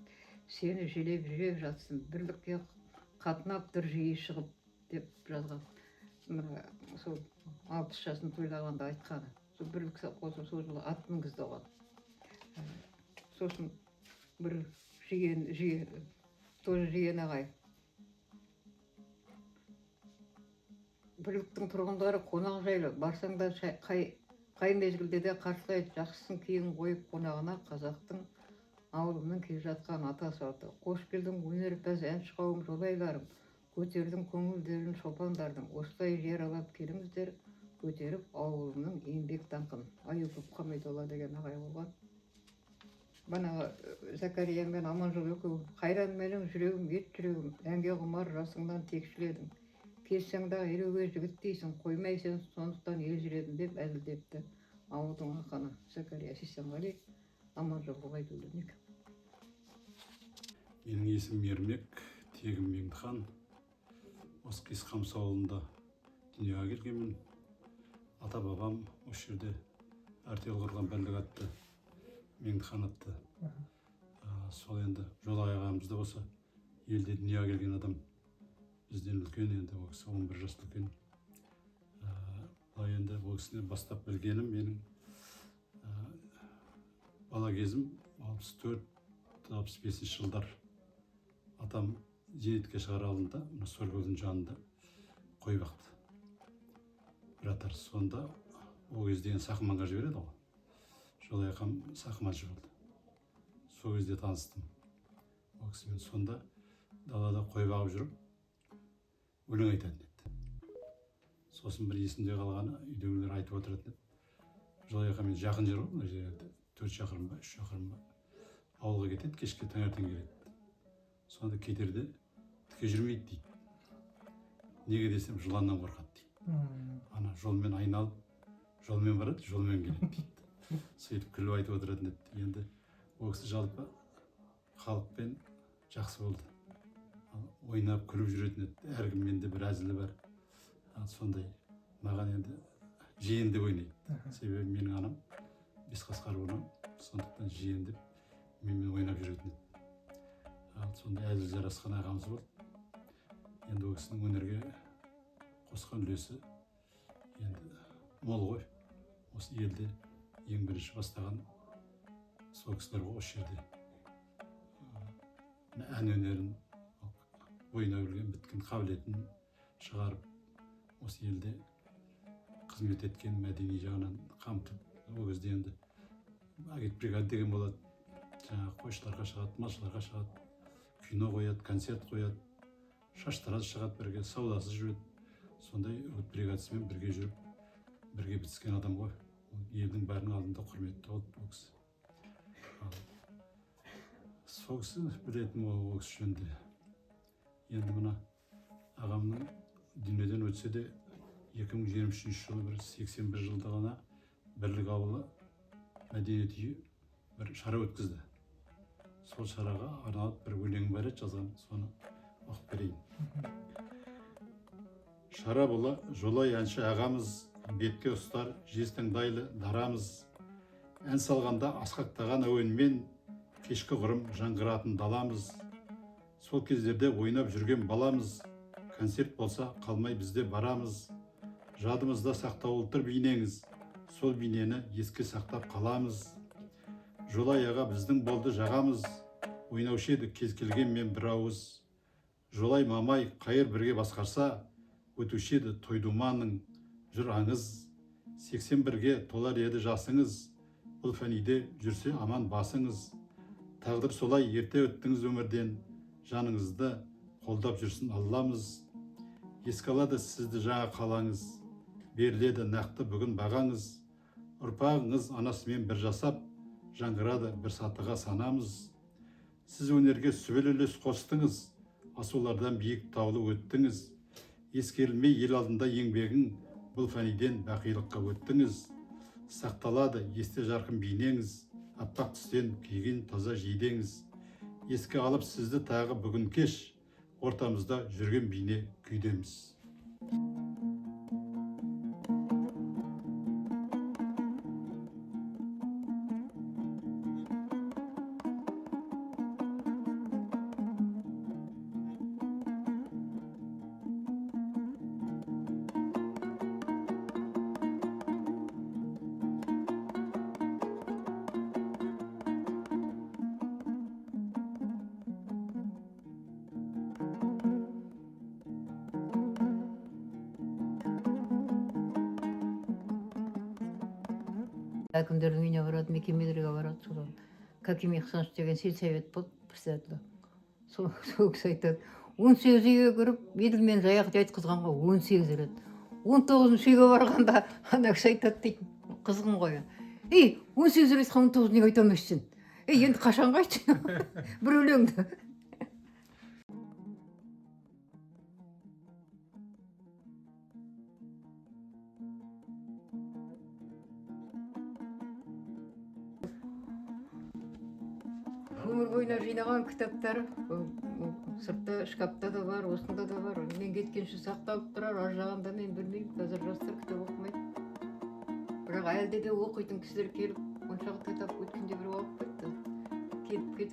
сені желеп жүрек жатсын бірлікке қатынап тұр жиі шығып деп жазған мына сол 60 жасын тойлағанда айтқаны сол бірлік қосып сол жылы ат мінгізді оған сосын бір тоже жиен ағай бірліктің тұрғындары қонақ жайлы барсаң да қай мезгілде де қарсылайды жақсысын кейін қойып қонағына қазақтың ауылымның келе жатқан ата салты қош келдің өнерпаз әнші қауым жолайларым көтердің көңілдерін шопандардың осылай жер алып келіңіздер көтеріп ауылымның еңбек даңқын Аюпов Хамидолла деген ағай болған Бана Закария мен Аманжол екеуі қайран менің жүрегім ет жүрегім әнге құмар жасыңнан текшіледің келсең дағы елуге жігіт дейсің қоймай сен сондықтан ел жүредім деп әзілдепті ауылдың ақыны Закария Сисенғали Аманжол Ғұбайдуллин.
Менің есімім Ермек, тегім Меңдіхан. Осы Қисқамыс ауылында дүниеге келгенмін. Ата бабам осы жерде артель құрған бірлік атты Меңдіхан атты. Сол енді Жолай ағамыз да осы елде дүниеге келген адам. Бізден үлкен енді ол кісі 11 жас үлкен. Бұл енді ол кісіне бастап білгенім менің бала кезім 64-65 жылдар атам зейнетке шығар алдында Соркөлдің жанында қой бақты. Бір атар сонда ол кезде Сақманға жібереді ғой. Жолай ағам Сақманшы болды. Сол кезде таныстым. Ол кісімен сонда далада қой бағып жүріп өлең айтатын еді. Сосын бір есімде қалғаны үйдегілер айтып отыратын еді. Жолай ағамен жақын жер ғой, мына жерде 4 шақырым ба, 3 шақырым ба. Ауылға кетеді, кешке таңертең келеді. Сонда кетерде тіке жүрмейді дейді. Неге десем, жыланнан қорқады дейді. Ана жолмен айналып, жолмен барады, жолмен келеді дейді. Сөйтіп күліп айтып отыратын еді. Енді ол кісі жалпы халықпен жақсы болды. Ойнап күліп жүретін еді. Әркіммен де бір әзілі бар. Сондай маған енді жиен деп ойнайды. Себебі менің анам Бесқасқар болған, сондықтан жиен деп менімен ойнап жүретін еді. Сондай әзіл жарасқан ағамыз болды. Енді ол кісінің өнерге қосқан үлесі енді мол ғой. Осы елде ең бірінші бастаған сол кісілер ғой осы жерде. Ән өнерін, ойнап жүрген біткен қабілетін шығарып, осы елде қызмет еткен мәдени жағынан қамтып, ол кезде енді агитбригада деген болады. Жаңағы қойшыларға шығады, малшыларға шығады, кино қояды, концерт қояды, шаштараз шығады бірге, саудасыз жүреді. Сондай агитбригадасымен бірге жүріп, бірге бітіскен адам ғой. Елдің бәрінің алдында құрметті болды ол кісі. сол кісі білетін ол кісі жөнінде. Енді мына ағамның дүниеден өтсе де 2023 жылы бір 81 жылдығына Бірлік ауылы мәдениет үйі бір шара өткізді. Сол шараға арналып бір өлең бар еді жазған, соны оқып берейін. Шара бола жолай әнші ағамыз, бетке ұстар жестің дайлы дарамыз. Ән салғанда асқақтаған әуенмен кешкі құрым жаңғыратын даламыз. Сол кездерде ойнап жүрген баламыз, концерт болса қалмай бізде барамыз. Жадымызда сақтау отыр бейнеңіз, сол бейнені еске сақтап қаламыз. Жолай аға біздің болды жағамыз, ойнаушы еді кез келгенмен бір ауыз. Жолай мамай қайыр бірге басқарса, өтуші еді тойдуманың жүр аңыз. 81-ге толар еді жасыңыз, бұл фәниде жүрсе аман басыңыз. Тағдыр солай ерте өттіңіз өмірден, жаныңызды қолдап жүрсін Алламыз. Еске алады сізді жаңа қалаңыз, беріледі нақты бүгін бағаңыз. Ұрпағыңыз анасымен бір жасап, жаңғырады бір сатыға санамыз. Сіз өнерге сүбел үлес қостыңыз, асулардан биік таулы өттіңіз. Ескерілмей ел алдында еңбегің, бұл фәниден бақилыққа өттіңіз. Сақталады есте жарқын бейнеңіз, аппақ түстен киген таза жейдеңіз. Еске алып сізді тағы бүгін кеш, ортамызда жүрген бейне күйдеміз.
Әкімдердің үйіне барады, мекемелерге барады, содан Каким Ихсанович деген сельсовет болды, председателі. Сол кісі айтады, 18 үйге кіріп, еділмен жаяқ айтқызғанға 18 рет. 19-шы үйге барғанда ана кісі айтады дейді, қызғын ғой. 18 рет 19 неге айта алмайсың? Енді қашанға айтсын? Бір өлеңді. Өмір бойына жинаған кітаптар сыртта шкафта да бар, осында да бар. Мен кеткенше сақталып тұрар, ар жағында мен білмеймін. Қазір жастар кітап оқымайды. Бірақ әлде де оқитын кісілер келіп, оншақты кітап өткенде бір оқып кетті. Кетіп,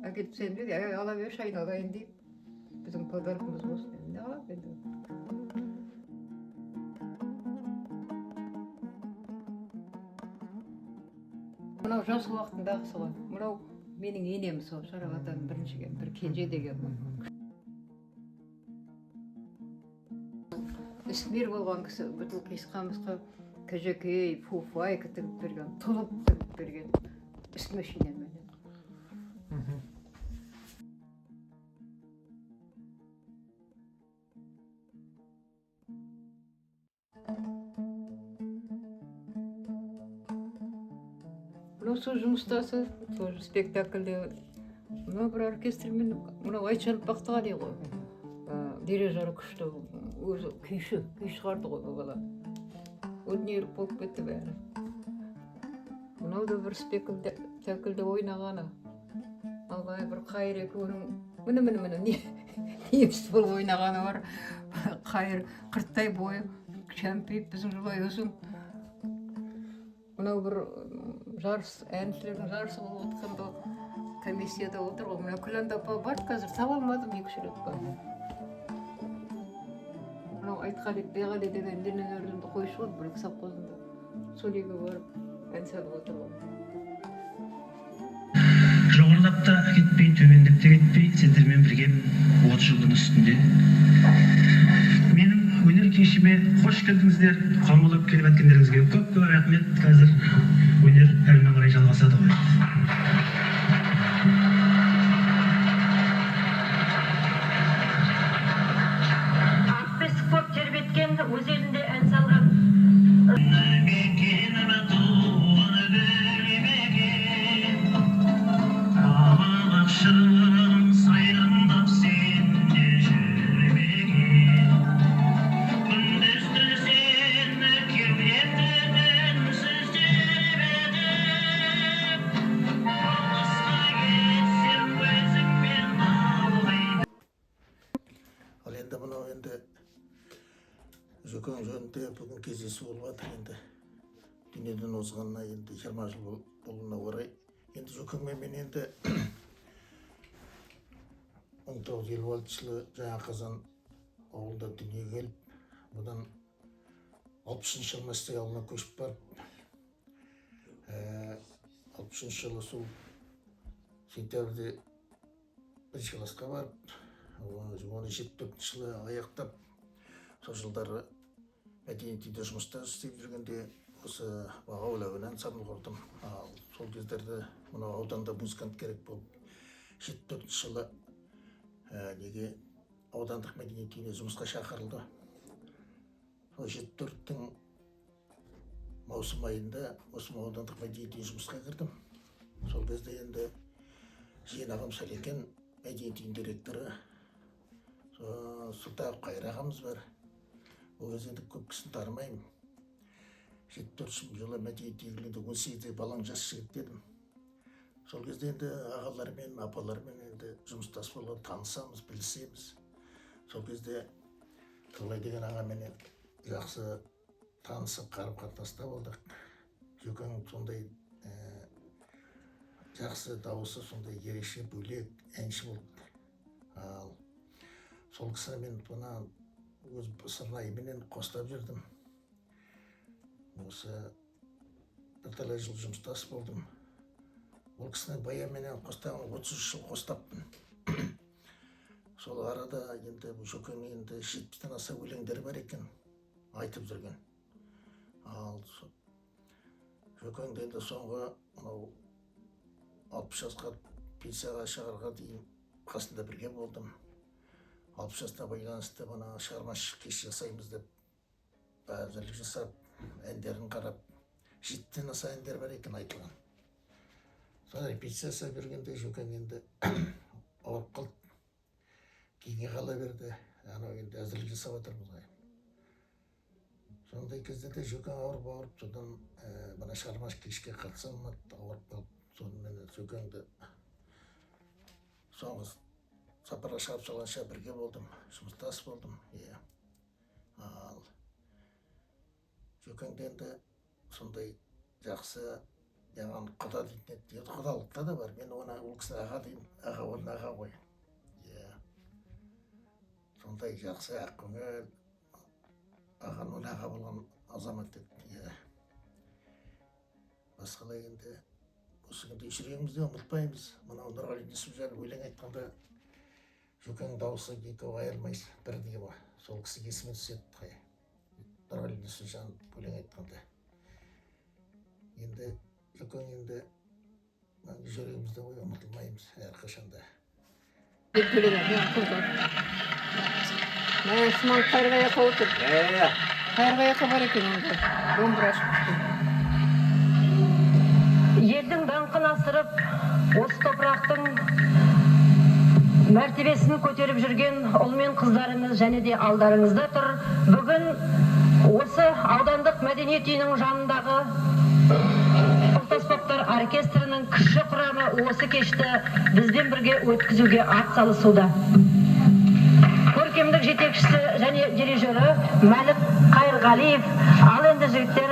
әкеліп сенбеді, ала берші айналайын deyip. Біздің подаркымыз болсын. Не алам енді? Мынау жас уақытындағысы ғой. Мынау менің енем сол шаравадан біріншіген, бір кенже деген. Ісмер болған кісі, бүтіл қисқамызға кәжекей, фуфай кітігіп берген, тұлып тігіп берген. Ісмешінен менен. Сол жұмыстасы, сол спектакльде, бір оркестрмен, Айтжанов Бақтығали ғой, дирижері күшті, өзі күйші шығарды ғой бұл бала. Өнерлік болып кетті бәрі. Мынау да бір спектакльде ойнағаны. Албай бір қайыр екеуінің, міне, неміс болып ойнағаны бар. Қайыр қырттай бойы, шәмпейіп біздің жылай өзің. Мынау бір жарыс, әншілердің жарысы болып отқанда комиссияда отыр ғой. Мына Күләнда апа барды қазір, таба алмадым 2-3 рет бар. Мынау Айтқали Беғали деген денелерімді қойшы болды, бір совхозында. Сол үйге барып ән салып отыр ғой.
Жоғарылап та кетпей, төмендеп те кетпей, сендермен бірге 30 жылдың үстінде. Менің өнер кешіме қош келдіңіздер, қамылып келіп әткендеріңізге көп рахмет. Қазір өнер әрмен қарай жалғасады ғой. Ақбесік көп тербеткен, өз елінде ән салған. Ағалақша
Жөкең жөнінде бүгін кездесу болып жатыр енді. Дүниеден озғанына енді 20 жыл болуына орай. Енді жөкеңмен мен енді 1956 жылы жаңа қазан ауылда дүниеге келіп, бұдан 60 жылы Мәстек ауылына көшіп барып, 60 жылы сол сентябрьде 1 классқа барып, оны 74 жылы аяқтап, сол жылдары мәдениет үйде жұмыста істеп жүргенде осы Бағауыл әуен ансамбль құрдым. Сол кездерде мынау ауданда музыкант керек болып, 74 жылы неге аудандық мәдениет үйіне жұмысқа шақырылды. Сол 74-тің маусым айында осы аудандық мәдениет үйіне жұмысқа кірдім. Сол кезде енді Жиен ағам Сәлекен мәдениет үйінің директоры, Сұлтанов Қайыр ағамыз бар. Ол кезде енді көп кісіні танымаймын. 74 жылы мәдениет үйінде 18 балаң жас жігіт дедім. Сол кезде енді ағалармен, апалармен енді жұмыстас болып танысамыз, білісеміз. Сол кезде Тылай деген ағамен жақсы танысып, қарым-қатынаста болдық. Жөкең сондай жақсы дауысы, сондай ерекше бөлек әнші болды. Ал сол кісі мен бұна өз сырнайыменен қостап жүрдім. Осы бірталай жыл жұмыстас болдым. Ол кісінің баяменен қостағын 33 жыл қостаппын. Сол арада енді Жөкең енді 70-тен аса өлеңдері бар екен, айтып жүрген. Ал Жөкеңді енді соңғы 60 жасқа пенсияға шығарға дейін қасында бірге болдым. 60 жасына байланысты мына шығармашылық кеш жасаймыз деп әзірлік жасап, әндерін қарап, 7-тен аса әндер бар екен айтылған. Сол репетиция жасап жүргенде Жөкең енді ауырып қалды. Кейінге қала берді. Анау енді әзірлік жасап жатырмыз ғой. Сондай кезде де Жөкең ауырып, содан мына шығармашылық кешке қатысам, ауырып қалып, сонымен Жөкеңді соңғы сапарға шығарып салғанша бірге болдым, жұмыстас болдым. Ал Жөкеңді енді сондай жақсы, яғни құда дейтін еді, құдалықта да бар. Мен оны ол кісі аға дейін, аға оның аға ғой. Сондай жақсы ақкөңіл, ағаның аға болған азамат еді. Басқалай енді осы күнде жүрегімізде ұмытпаймыз. Мынау Нұрғали Несіпжан өлең айтқанда Жөкең дауысы екі айырмайсыз, бірдей ғой. Сол кісі есіме түседі. Нұрғали Несіпжан өлең айтқанда. Енді Жөкең енді жүрегімізде ғой, ұмытылмаймыз әрқашанда.
Шыман қайырға яқа отыр. Қайырға яқа бар екен енді. Домбыра ашып.
Елдің даңқын асырып, осы топырақтың мәртебесін көтеріп жүрген ұл мен қыздарыңыз және де алдарыңызда тұр. Бүгін осы аудандық мәдениет үйінің жанындағы ұлт аспаптар оркестрінің кіші құрамы осы кешті бізден бірге өткізуге ат салысуда. Көркемдік жетекшісі және дирижері Мәлік Қайырғалиев. Ал енді жігіттер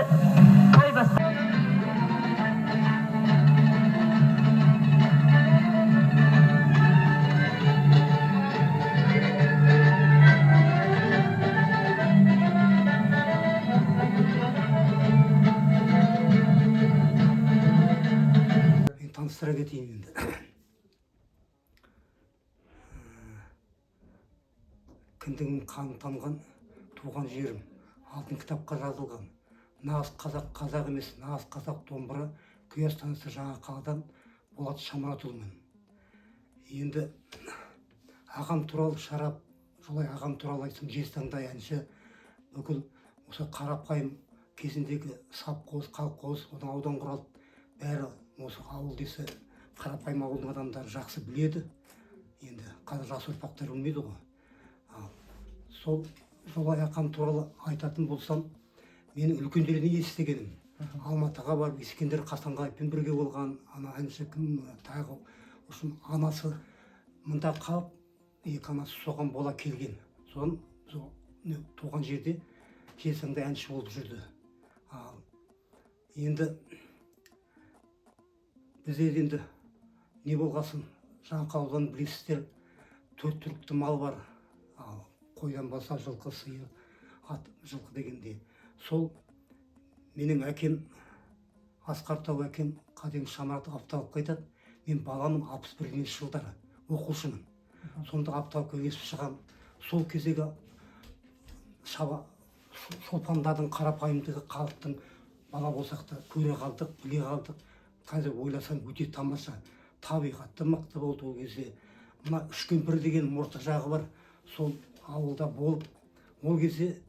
той бастайды.
Таныстыра кетейін енді. Кіндігім қан тамған туған жерім, алтын кітапқа жазылған. Нағыз қазақ қазақ емес, нағыз қазақ домбыра, күйе станысы жаңа қаладан Болат Шамратұлымен. Енді ағам туралы шарап, солай ағам туралы айтсам жезтаңдай әнші, бүкіл осы қарапайым кезіндегі сапқоз, қалқоз, одан аудан құралды, бәрі осы ауыл десе қарапайым ауылдың адамдары жақсы біледі. Енді қазір жас ұрпақтар білмейді ғой. Солай ағам туралы айтатын болсам, мен үлкендерден естігенім. Алматыға барып, Ескендер Қасанғаевпен бірге болған, ана әнші кім тағы үшін анасы мында қалып, екі анасы соған бола келген. Содан туған жерде желсаңда әнші болып жүрді. Ал енді бізде енді не болғасын, Жаңақаулыдан білесіздер, 4 түлікті мал бар. Ал қойдан басқа жылқы, сиыр, ат, жылқы дегенде. Сол менің әкем, Асқар Тау әкем, қаден Шамарды апталыққа айтады. Мен баламын 61 жылдары, оқушымын. Сонда апталыққа есіп шығам. Сол кездегі шолпандардың қарапайымдығы, халықтың бала болсақ та көре қалдық, біле қалдық. Қазір ойласам өте тамаша. Табиғатты мықты болды ол кезде. Мына Үшкен бір деген мұрты жағы бар. Сол ауылда болып, ол кезде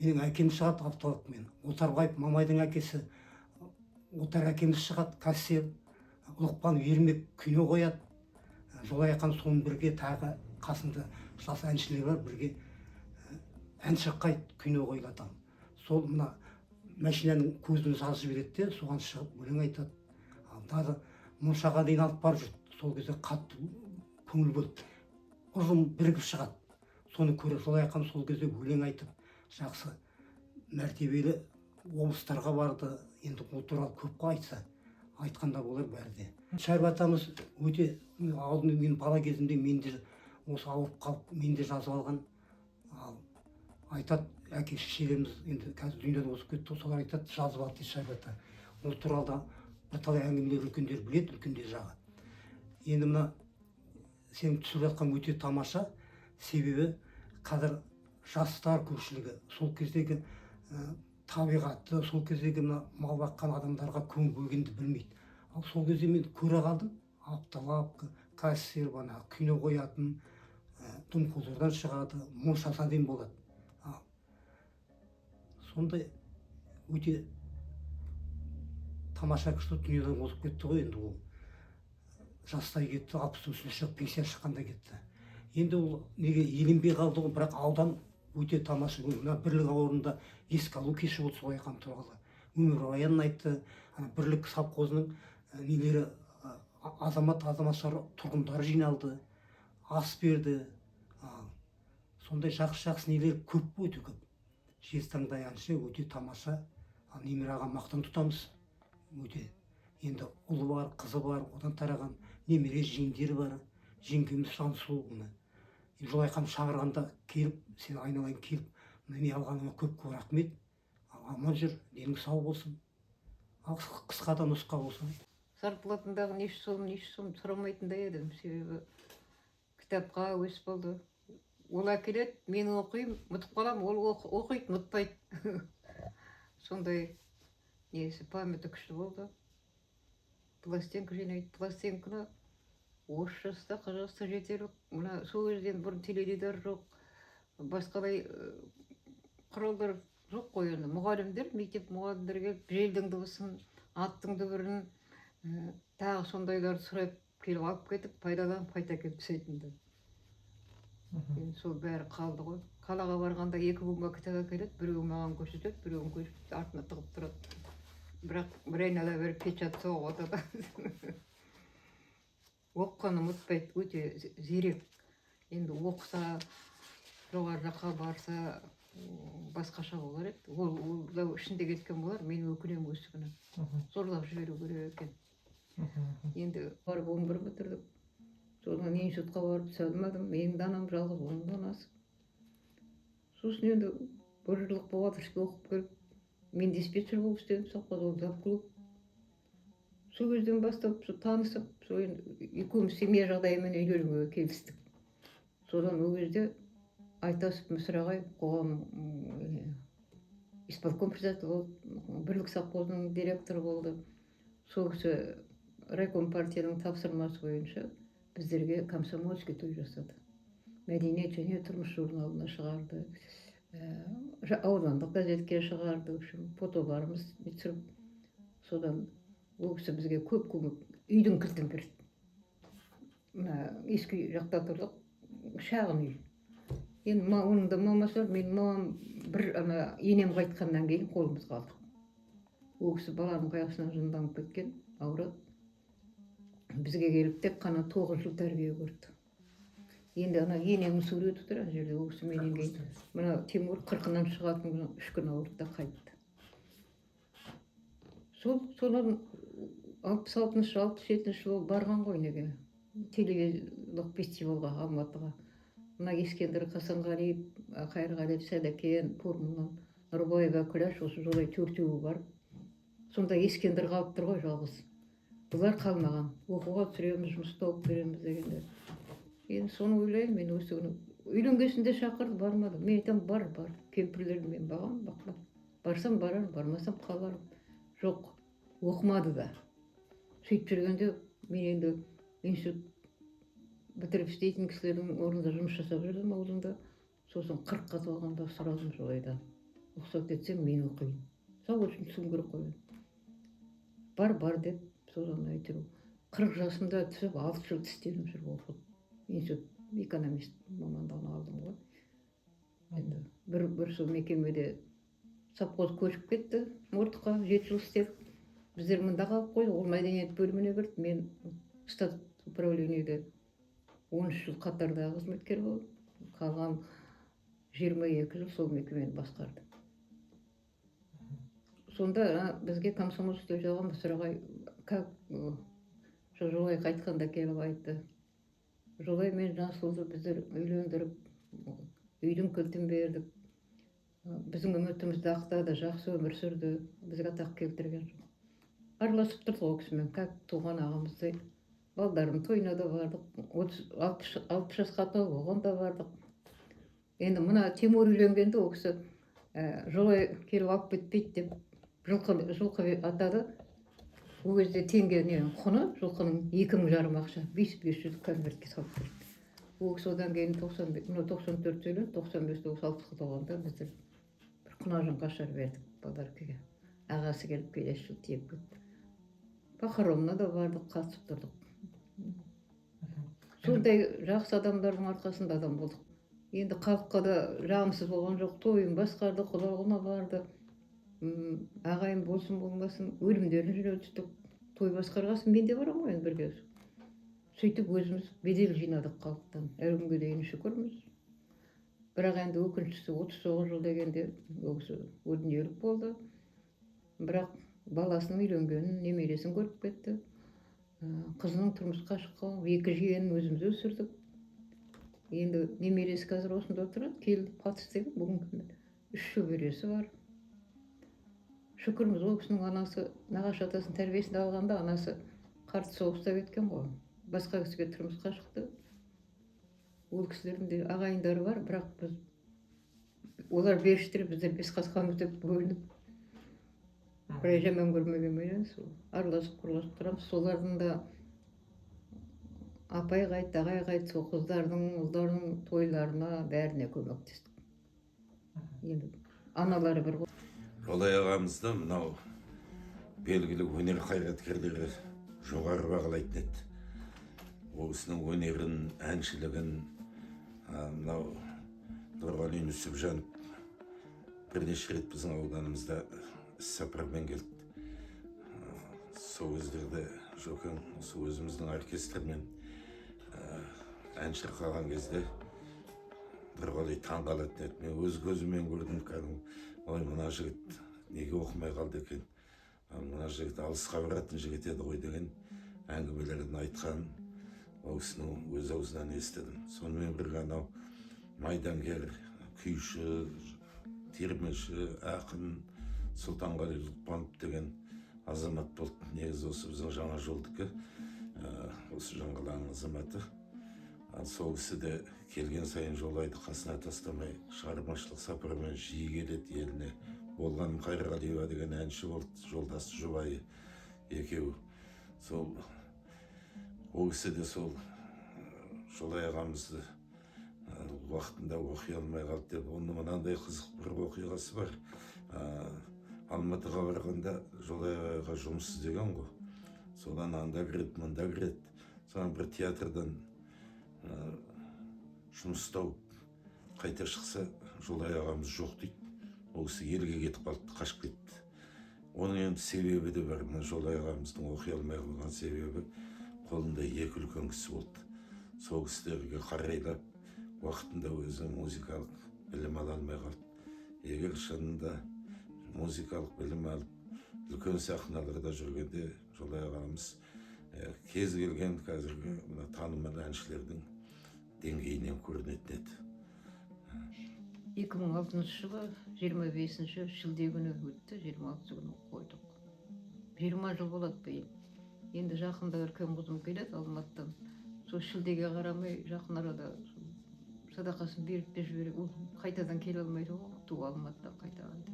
менің әкем шығады апталықпен. Отарбаев Мамайдың әкесі, Отар әкеміз шығады, кассир, Лұқпан Ермек кино қояды. Жолайқан соның бірге тағы қасында жас әншілер бар, бірге ән шырқайды, кино қойылады. Сол мына машинаның көзін жазып береді де, соған шығып өлең айтады. Даже Мұншаға дейін алып барып жүрді. Сол кезде қатты көңіл бөліп, ұжым бірігіп шығады. Соны көріп Жолайқан сол кезде өлең айтып, жақсы мәртебелі облыстарға барды. Енді ол туралы көп айтса, айтқанда болар бәрі де. Шәрбатамыз өте, алдымен мен бала кезімде мен де осы ауырып қалып, мен де жазып алған. Ал айтады, әке шешелеріміз енді қазір дүниеден озып кетті, солар айтады, жазып алды дейді Шәрбата. Ол туралы да бірталай әңгімелер үлкендер біледі, үлкендер жағы. Енді мына сен түсіріп жатқан өте тамаша, себебі қазір жастар көпшілігі сол кездегі табиғатты, сол кездегі мал баққан адамдарға көңіл бөлгенді білмейді. Ал сол кезде мен көре қалдым, апталап, кассир, кино қоятын, Дымқұлдардан шығады, Моншаса дейін болады. Сондай өте тамаша кісі дүниеден озып кетті ғой. Енді ол жастай кетті, 63 жас пенсия шыққанда кетті. Енді ол неге еленбей қалды ғой, бірақ аудан өте тамаша. Мына бірлік ауылында еске алу кеші болды Жолайқан туралы. Өмірбаянын айтты. Бірлік совхозының нелері, азаматшылар тұрғындары жиналды, ас берді. Сондай жақсы нелер көп, өте көп. Жезтаңдай әнші өте тамаша. Немере ағам мақтан тұтамыз. Өте. Енді ұлы бар, қызы бар, одан тараған немере жиендері бар. Жеңгеміз Жансұлу. Жолайқан шақырғанда келіп, сен айналайын келіп, не алғаныңа көп рахмет. Аман жүр, денің сау болсын. Қысқа да нұсқа болсын.
Зарплатындағы неше сом сұрамайтындай едім, себебі кітапқа өсіп болды. Ол әкеледі, мен оқимын, ұмытып қаламын, ол оқиды, ұмытпайды. Сондай несі памяті күшті болды. Пластинка жинайды, пластинканы орысшасы, қазақша жетерлік. Мына сол кезден бұрын теледидар жоқ, басқалай құралдар жоқ қой. Енді мұғалімдер, мектеп мұғалімдер келіп, желдің дыбысын, аттың дүбірін, тағы сондайларды сұрап келіп алып кетіп, пайдаланып қайта келіп түсетінді. Енді сол бәрі қалды ғой. Қалаға барғанда 2 бомба кітап әкеледі, біреуі маған көрсетеді, біреуін көрсетеді, артына тығып тұрады. Бірақ бір айнала беріп печат соғып отырады. Оққаны ұмытпайды, өте зерек. Енді оқса, жоғары жаққа барса, басқаша болар еді. Ол да ішінде кеткен болар, мен өкінем осы күні. Зорлап жіберу керек екен. Енді барып 11 бітірдік. Содан институтқа барып түсе алмадым. Менің данам жалғыз, оның данасы. Сосын енді бір жылдық бухгалтерский оқып келіп, мен диспетчер болып істедім, совхозда завклуб. Сол кезден бастап танысып, екеуміз семья жағдайымен үйленуге келістік. Содан ол кезде Айтасов Мүсір ағай қоғам исполком председателі болды, бірлік совхозының директоры болды. Сол кісі райком партияның тапсырмасы бойынша біздерге комсомольский той жасады. Мәдениет және тұрмыс журналына шығарды, аудандық газетке шығарды, фотоларымыз түсіріп. Содан ол кісі бізге көп көмек, үйдің кілтін берді. Ескі жақта тұрдық, шағын үй. Енді оның да мамасы бар, менің мамам бір енем қайтқаннан кейін қолымыз қалдық. Ол кісі баланың қайғысына жынданып кеткен, ауырады. Бізге келіп тек қана 9 жыл тәрбие көрді. Енді ана енемнің суреті тұр ана жерде, ол кісі менен кейін. Мына Тимур 40-нан шығатын күні 3 күн ауырды да қайтты. Солардың 66-шы, 67-ші жылы барған ғой неге. Телевизиялық фестивалға Алматыға. Мына Ескендір Қасанғалиев, Қайырғалиев, Сәдәкен, Пурманнан, Нұрбаева, Күләш, осы жолай 4-еуі бар. Сонда Ескендір қалып тұр ғой жалғыз. Бұлар қалмаған. Оқуға түсіреміз, жұмыс тауып береміз дегенде. Енді соны ойлаймын, мен осы күні үйленгесінде шақырды, бармады. Мен айтам, бар. Кемпірлерді мен бағам, бақпа. Барсам барарым, бармасам қаларым. Жоқ, оқымады да. Сөйтіп жүргенде мен енді институт бітіріп істейтін кісілердің орнында жұмыс жасап жүрдім аулында. Сосын 40-қа толғанда сұрадым жолайда. Рұқсат етсем мен оқиын. Сау үшін түсім керек қойын. Бар деп, содан айтыру. 40 жасымда түсіп 6 жыл істедім жүріп оқып. Институт экономист мамандығын алдым ғой. Енді бір сол мекемеде совхоз көшіп кетті, Мұртқа 7 жыл істеп. Біздер мұнда қалып қойдық, ол мәдениет бөліміне кірді. Мен штат управлениеде 13 жыл қатардағы қызметкер болдым. Қалған 22 жыл сол мекемені басқардым. Сонда бізге комсомол істеп жатқан Мүсірағай Жолай қайтқанда келіп айтты. Жолай мен Жасылды біздер үйлендіріп, үйдің кілтін бердік. Біздің үмітімізді ақтады, жақсы өмір сүрді, бізге атақ келтірген жоқ. Араласып тұрдық ол кісімен, туған ағамыздай. Балдардың тойына да бардық, 60 жасқа толған да бардық. Енді мына Тимур үйленгенде ол кісі Жолай келіп алып кетпейді деп жылқы атады. Ол кезде теңге құны жылқының 2,5 ақша, 500 конвертке салып берді. Ол кісі одан кейін 94 сөйлен, 95-те 96-қа толғанда біздер бір құнажын қашар бердік подаркіге. Ағасы келіп келесі жыл тиеп кетті. Похоронына да бардық, қатысып тұрдық. Сондай жақсы адамдардың арқасында адам болдық. Енді халыққа да жағымсыз болған жоқ, тойын басқарды, құлағына барды. Ағайын болсын болмасын, өлімдерін жүре түстік. Той басқарғасын мен де барам ғой енді бірге. Сөйтіп өзіміз бедел жинадық халықтан. Әлі дейін шүкірміз. Бірақ енді өкінішісі 39 жыл дегенде дүниелік болды. Бірақ баласының үйленгенін, немересін көріп кетті. Қызының тұрмысқа шыққан, 2 жиенін өзіміз өсірдік. Енді немересі қазір осында отырады, келіп қатысты бүгінгі күні 3 шөбересі бар. Шүкірміз, ол кісінің анасы нағашы атасының тәрбиесін алғанда анасы қарсы соғыста кеткен ғой. Басқа кісіге тұрмысқа шықты. Ол кісілердің де ағайындары бар, бірақ біз олар беріштер, біздер бес қасқамыз деп бөлініп. Бірай жаман көрмегенменен араласып құрыласып тұрамыз. Солардың да апай қайтты, ағай қайтты, сол қыздардың, ұлдардың тойларына бәріне көмектестік. Енді аналары бір.
Жолай ағамызды мынау белгілі өнер қайраткерлері жоғары бағалайтын еді. Ол кісінің өнерін, әншілігін, мынау Нұрғали Нүсіпжан бірнеше рет біздің ауданымызда іс-сапармен келді. Сол кездерде Жокең осы өзіміздің оркестрмен ән шырқаған кезде Нұрғали таңғалатын еді. Мен өз көзіммен көрдім кәдімгі. Ой, мына жігіт неге оқымай қалды екен? Мына жігіт алысқа баратын жігіт еді ғой деген әңгімелерін айтқан ол кісінің өз аузынан естідім. Сонымен бірге анау майдангер, күйші, термеші, ақын Сұлтанғали Лұқпанов деген азамат болды. Негізі осы біздің жаңа жолдікі, осы жаңғыланың азаматы. Сол кісі де келген сайын Жолайды қасына тастамай, шығармашылық сапармен жиі келеді еліне. Болған Қайырғалиева деген әнші болды, жолдасы жұбайы екеуі. Сол ол кісі де сол Жолай ағамызды уақытында оқи алмай қалды деп, оның мынандай қызық бір оқиғасы бар. Алматыға барғанда Жолай ағайға жұмыс іздеген ғой. Содан анда кіреді, мында кіреді. Содан бір театрдан жұмыс тауып қайта шықса, Жолай ағамыз жоқ дейді. Ол кісі елге кетіп қалды, қашып кетті. Оның енді себебі де бар. Жолай ағамыздың оқи алмай қалған себебі қолында 2 үлкен кісі болды. сол кісілерге қарайлап уақытында өзі музыкалық білім ала алмай қалды. Егер шынында музыкалық білім алып үлкен сахналарда жүргенде Жолай ағамыз кез келген қазіргі мына танымал әншілердің деңгейінен көрінетін еді.
2006 жылы 25-ші шілде күні өтті, 26 күні қойдық. 20 жыл болады биыл. Енді жақында үлкен қызым келеді Алматыдан. Сол шілдеге қарамай жақын арада садақасын беріп жіберіп, ол қайтадан келе алмайды ғой, туы Алматыдан қайтағанда.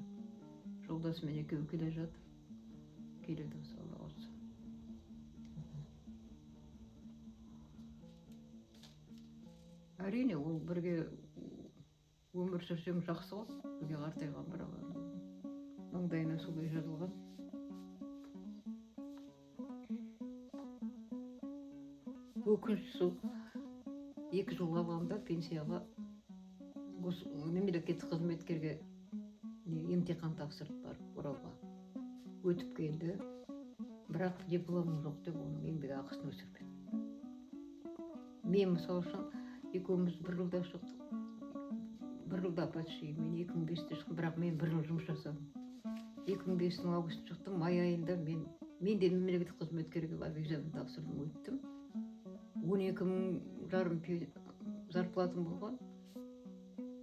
Жолдасымен екеуі келе жатыр. Келеді мысалы осы. Әрине, ол бірге өмір сүрсем жақсы ғой, бірге қартайған бірақ маңдайына солай жазылған. Өкініштісі сол 2 жыл қалғанда пенсияға мемлекеттік қызметкерге емтихан тапсырып барып Оралға. Өтіп келді, бірақ дипломым жоқ деп оның еңбек ақысын өсірмеді. Мен мысалы үшін екеуміз 1 жылда шықтық. 1 жылда почти, мен 2005-те шықтым, бірақ мен 1 жыл жұмыс жасадым. 2005-нің августында шықтым, май айында мен де мемлекеттік қызметкерге барып экзамен тапсырдым, өттім. 12,5 зарплатым болған.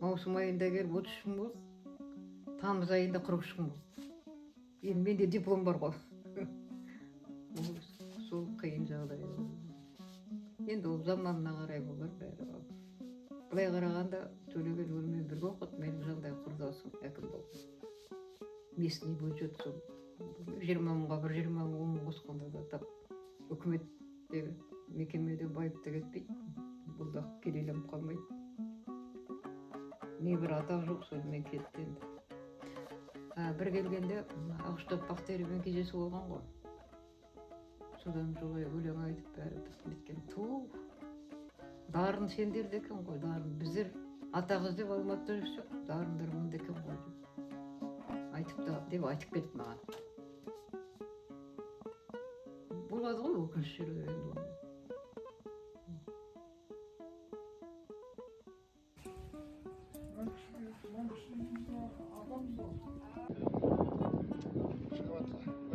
Маусым айында келіп 33 мың болды. Тамыз айында 43 мың болды. Енді менде диплом бар ғой. Сол қиын жағдай. Енді ол заманына қарай болар бәрі. Былай қарағанда Төлеген өлмен бірге оқыды, менің жанындағы құрдасым әкім болды. Местный бюджет сол 20 мыңға 20 мың қосқанда да тап үкіметтегі мекемеде байып та кетпейді. Бұл да келелем қалмайды. Не бір атақ жоқ, сонымен кетті енді. Бір келгенде Ақштап Бақтиярмен кездесу болған ғой. Содан жолай өлең айтып бәрі неткен. Дарын сендерде екен ғой, дарын. Біздер атақ іздеп Алматыда жүрсек, дарындар мұнда екен ғой. Айтып та деп айтып кетті маған. Болады ғой өкініш жерлер енді.
Шығып